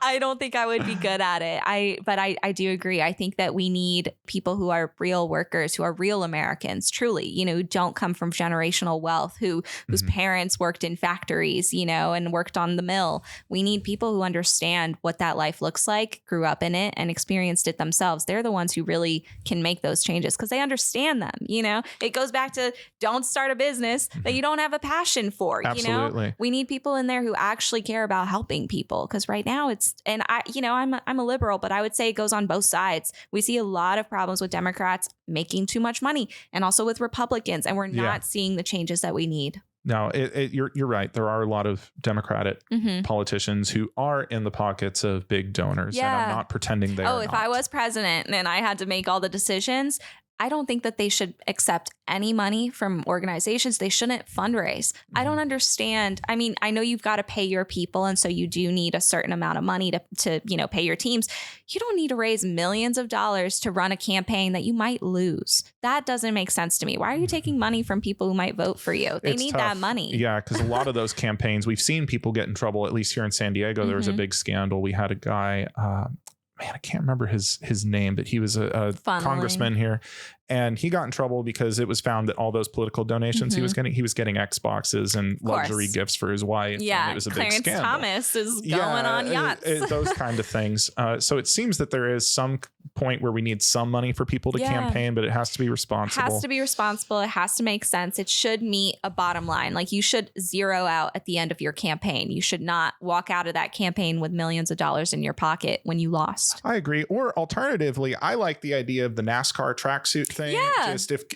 I don't think I would be good at it. But I do agree. I think that we need people who are real workers, who are real Americans, truly, you know, who don't come from generational wealth, whose parents worked in factories, you know, and worked on the mill. We need people who understand what that life looks like, grew up in it, and experienced it themselves. They're the ones who really can make those changes because they understand them. You know, it goes back to don't start a business that you don't have a passion for. Absolutely. You know, we need people in there who actually care about helping people because right now I'm a liberal, but I would say it goes on both sides. We see a lot of problems with Democrats making too much money and also with Republicans, and we're not seeing the changes that we need. No, you're right. There are a lot of Democratic politicians who are in the pockets of big donors, and I'm not pretending they are if I was president and I had to make all the decisions, I don't think that they should accept any money from organizations. They shouldn't fundraise. I don't understand. I mean, I know you've got to pay your people, and so you do need a certain amount of money to you know, pay your teams. You don't need to raise millions of dollars to run a campaign that you might lose. That doesn't make sense to me. Why are you taking money from people who might vote for you? They need that money. Yeah, because a lot of those campaigns, we've seen people get in trouble, at least here in San Diego. There was a big scandal. We had a guy, I can't remember his name, but he was a congressman here. And he got in trouble because it was found that all those political donations he was getting Xboxes and luxury gifts for his wife. Yeah, and it was a Clarence big scandal. Thomas is going on yachts. Those kind of things. So it seems that there is some point where we need some money for people to campaign, but it has to be responsible. It has to be responsible. It has to make sense. It should meet a bottom line. Like you should zero out at the end of your campaign. You should not walk out of that campaign with millions of dollars in your pocket when you lost. I agree. Or alternatively, I like the idea of the NASCAR tracksuit everything. Just if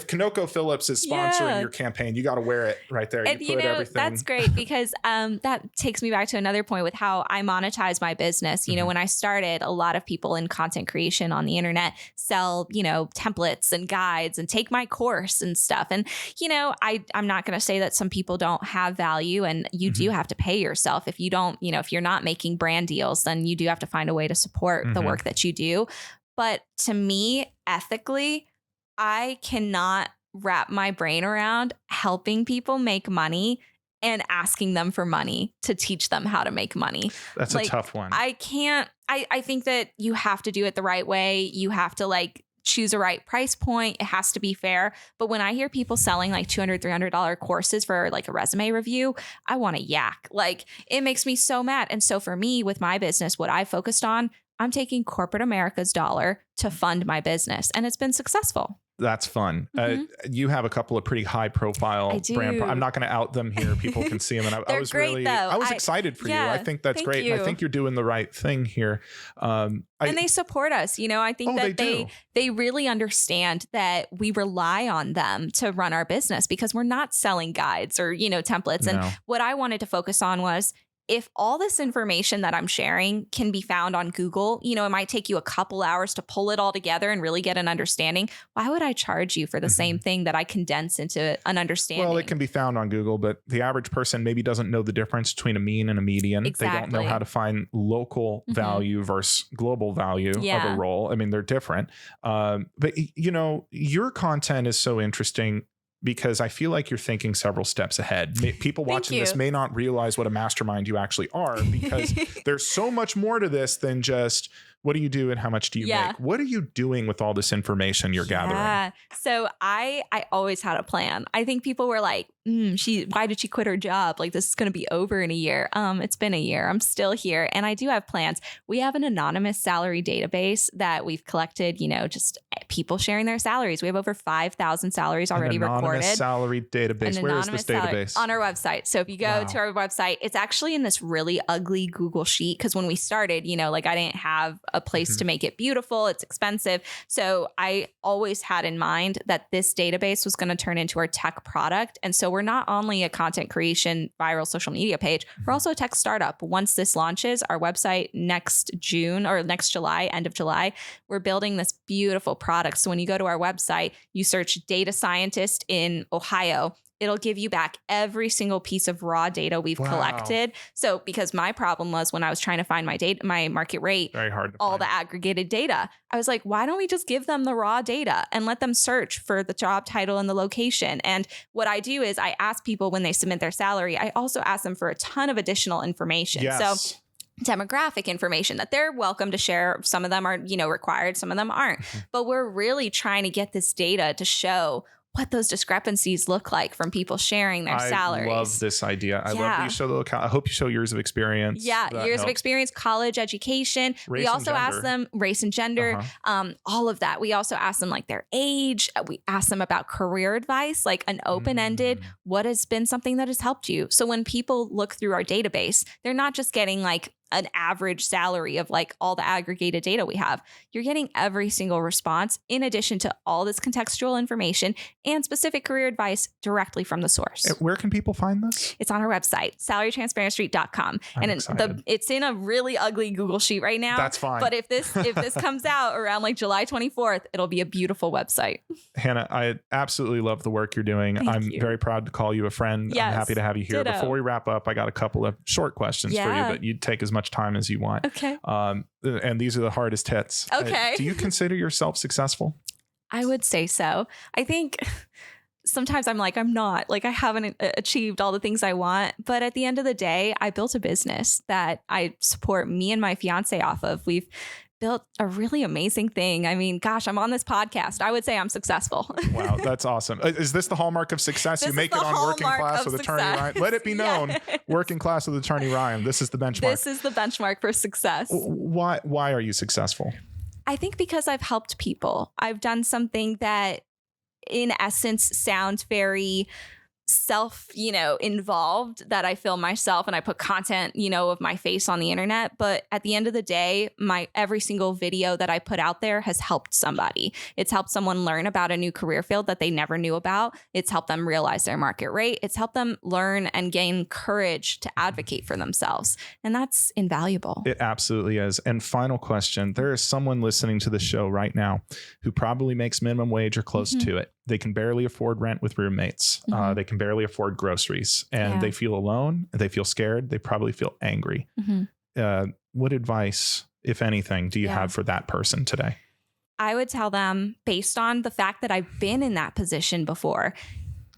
Kanoko Phillips is sponsoring your campaign, you got to wear it right there. And you know, everything. That's great because that takes me back to another point with how I monetize my business. You know, when I started, a lot of people in content creation on the internet sell, you know, templates and guides and take my course and stuff. And, you know, I'm not going to say that some people don't have value, and you do have to pay yourself. If you don't, you know, if you're not making brand deals, then you do have to find a way to support the work that you do. But to me, ethically, I cannot wrap my brain around helping people make money and asking them for money to teach them how to make money. That's a tough one. I can't. I think that you have to do it the right way. You have to like choose a right price point. It has to be fair. But when I hear people selling like $200, $300 courses for like a resume review, I want to yak. Like, it makes me so mad. And so for me, with my business, what I focused on, I'm taking corporate America's dollar to fund my business, and it's been successful. That's fun. You have a couple of pretty high profile brand. I'm not going to out them here. People can see them. And I was great, I was excited for you. I think that's great. And I think you're doing the right thing here. And they support us. You know, I think that they really understand that we rely on them to run our business because we're not selling guides or, you know, templates. And what I wanted to focus on was, if all this information that I'm sharing can be found on Google, you know, it might take you a couple hours to pull it all together and really get an understanding. Why would I charge you for the same thing that I condense into an understanding? Well, it can be found on Google, but the average person maybe doesn't know the difference between a mean and a median. Exactly. They don't know how to find local value versus global value of a role. I mean, they're different. But, you know, your content is so interesting because I feel like you're thinking several steps ahead. People watching this may not realize what a mastermind you actually are, because there's so much more to this than just what do you do and how much do you make? What are you doing with all this information you're gathering? So I always had a plan. I think people were like, why did she quit her job? Like, this is going to be over in a year. It's been a year. I'm still here. And I do have plans. We have an anonymous salary database that we've collected, you know, just people sharing their salaries. We have over 5,000 salaries already recorded. Salary database. Where is this database? On our website. So if you go to our website, it's actually in this really ugly Google sheet. Because when we started, you know, like, I didn't have a place to make it beautiful. It's expensive. So I always had in mind that this database was going to turn into our tech product. And so we're not only a content creation viral social media page, we're also a tech startup. Once this launches, our website next June or next July, end of July, we're building this beautiful product. So when you go to our website, you search data scientist in Ohio, it'll give you back every single piece of raw data we've collected. So because my problem was when I was trying to find my market rate, very hard to all find the aggregated data, I was like, why don't we just give them the raw data and let them search for the job title and the location? And what I do is I ask people when they submit their salary, I also ask them for a ton of additional information. So demographic information that they're welcome to share. Some of them are, you know, required. Some of them aren't. But we're really trying to get this data to show what those discrepancies look like from people sharing their salaries. I love this idea. I love that you show the I hope you show years of experience. Years of experience, college education. We also ask them race and gender, all of that. We also ask them like their age. We ask them about career advice, like an open-ended, what has been something that has helped you? So when people look through our database, they're not just getting like an average salary of like all the aggregated data we have. You're getting every single response in addition to all this contextual information and specific career advice directly from the source. Where can people find this? It's on our website, salarytransparencystreet.com. And it's in a really ugly Google sheet right now. That's fine. But if this comes out around like July 24th, it'll be a beautiful website. Hannah, I absolutely love the work you're doing. I'm very proud to call you a friend. Yes, I'm happy to have you here. Ditto. Before we wrap up, I got a couple of short questions for you, but you take as much time as you want. Okay. And these are the hardest hits. Okay. Do you consider yourself successful? I would say so. I think sometimes I'm like, I'm not. Like, I haven't achieved all the things I want. But at the end of the day, I built a business that I support me and my fiance off of. We've built a really amazing thing. I mean, gosh, I'm on this podcast. I would say I'm successful. Wow, that's awesome. Is this the hallmark of success? You make it on Working Class with Attorney Ryan. Let it be known, Working Class with Attorney Ryan. This is the benchmark. This is the benchmark for success. Why are you successful? I think because I've helped people. I've done something that in essence sounds very involved that I film myself and I put content, of my face on the internet. But at the end of the day, every single video that I put out there has helped somebody. It's helped someone learn about a new career field that they never knew about. It's helped them realize their market rate. It's helped them learn and gain courage to advocate for themselves. And that's invaluable. It absolutely is. And final question, there is someone listening to the show right now who probably makes minimum wage or close to it. They can barely afford rent with roommates. They can barely afford groceries, and they feel alone. They feel scared. They probably feel angry. What advice, if anything, do you have for that person today? I would tell them, based on the fact that I've been in that position before,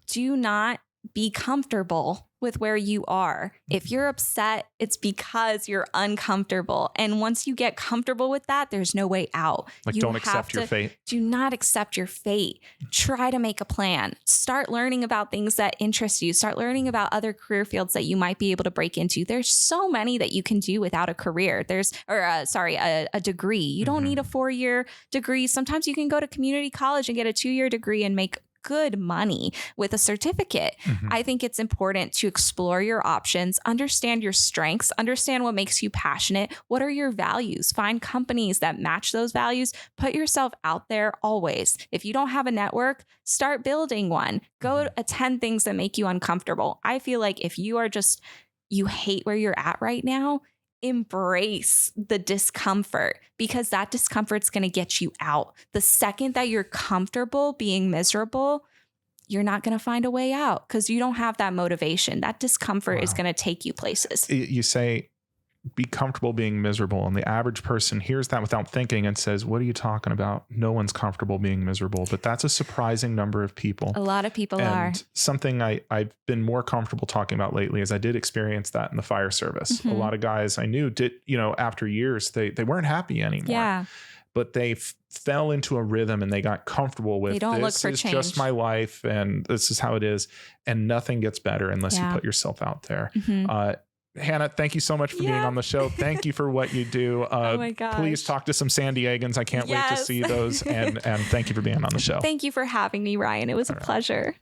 do not be comfortable with where you are. If you're upset, it's because you're uncomfortable. And once you get comfortable with that, there's no way out. Like, don't accept your fate. Do not accept your fate. Try to make a plan. Start learning about things that interest you. Start learning about other career fields that you might be able to break into. There's so many that you can do without a career. A degree. You don't need a 4-year degree. Sometimes you can go to community college and get a 2-year degree and make good money with a certificate. I think it's important to explore your options, understand your strengths, understand what makes you passionate. What are your values? Find companies that match those values. Put yourself out there always. If you don't have a network, start building one. Go attend things that make you uncomfortable. I feel like if you hate where you're at right now, embrace the discomfort, because that discomfort's going to get you out. The second that you're comfortable being miserable, you're not going to find a way out because you don't have that motivation. That discomfort is going to take you places. You say, be comfortable being miserable. And the average person hears that without thinking and says, what are you talking about? No one's comfortable being miserable. But that's a surprising number of people. A lot of people are. Something I've been more comfortable talking about lately is I did experience that in the fire service. A lot of guys I knew did, after years, they weren't happy anymore. Yeah. But they fell into a rhythm and they got comfortable with, this is just my life and this is how it is. And nothing gets better unless you put yourself out there. Hannah, thank you so much for being on the show. Thank you for what you do. Oh my gosh. Please talk to some San Diegans. I can't wait to see those. And thank you for being on the show. Thank you for having me, Ryan. It was a pleasure.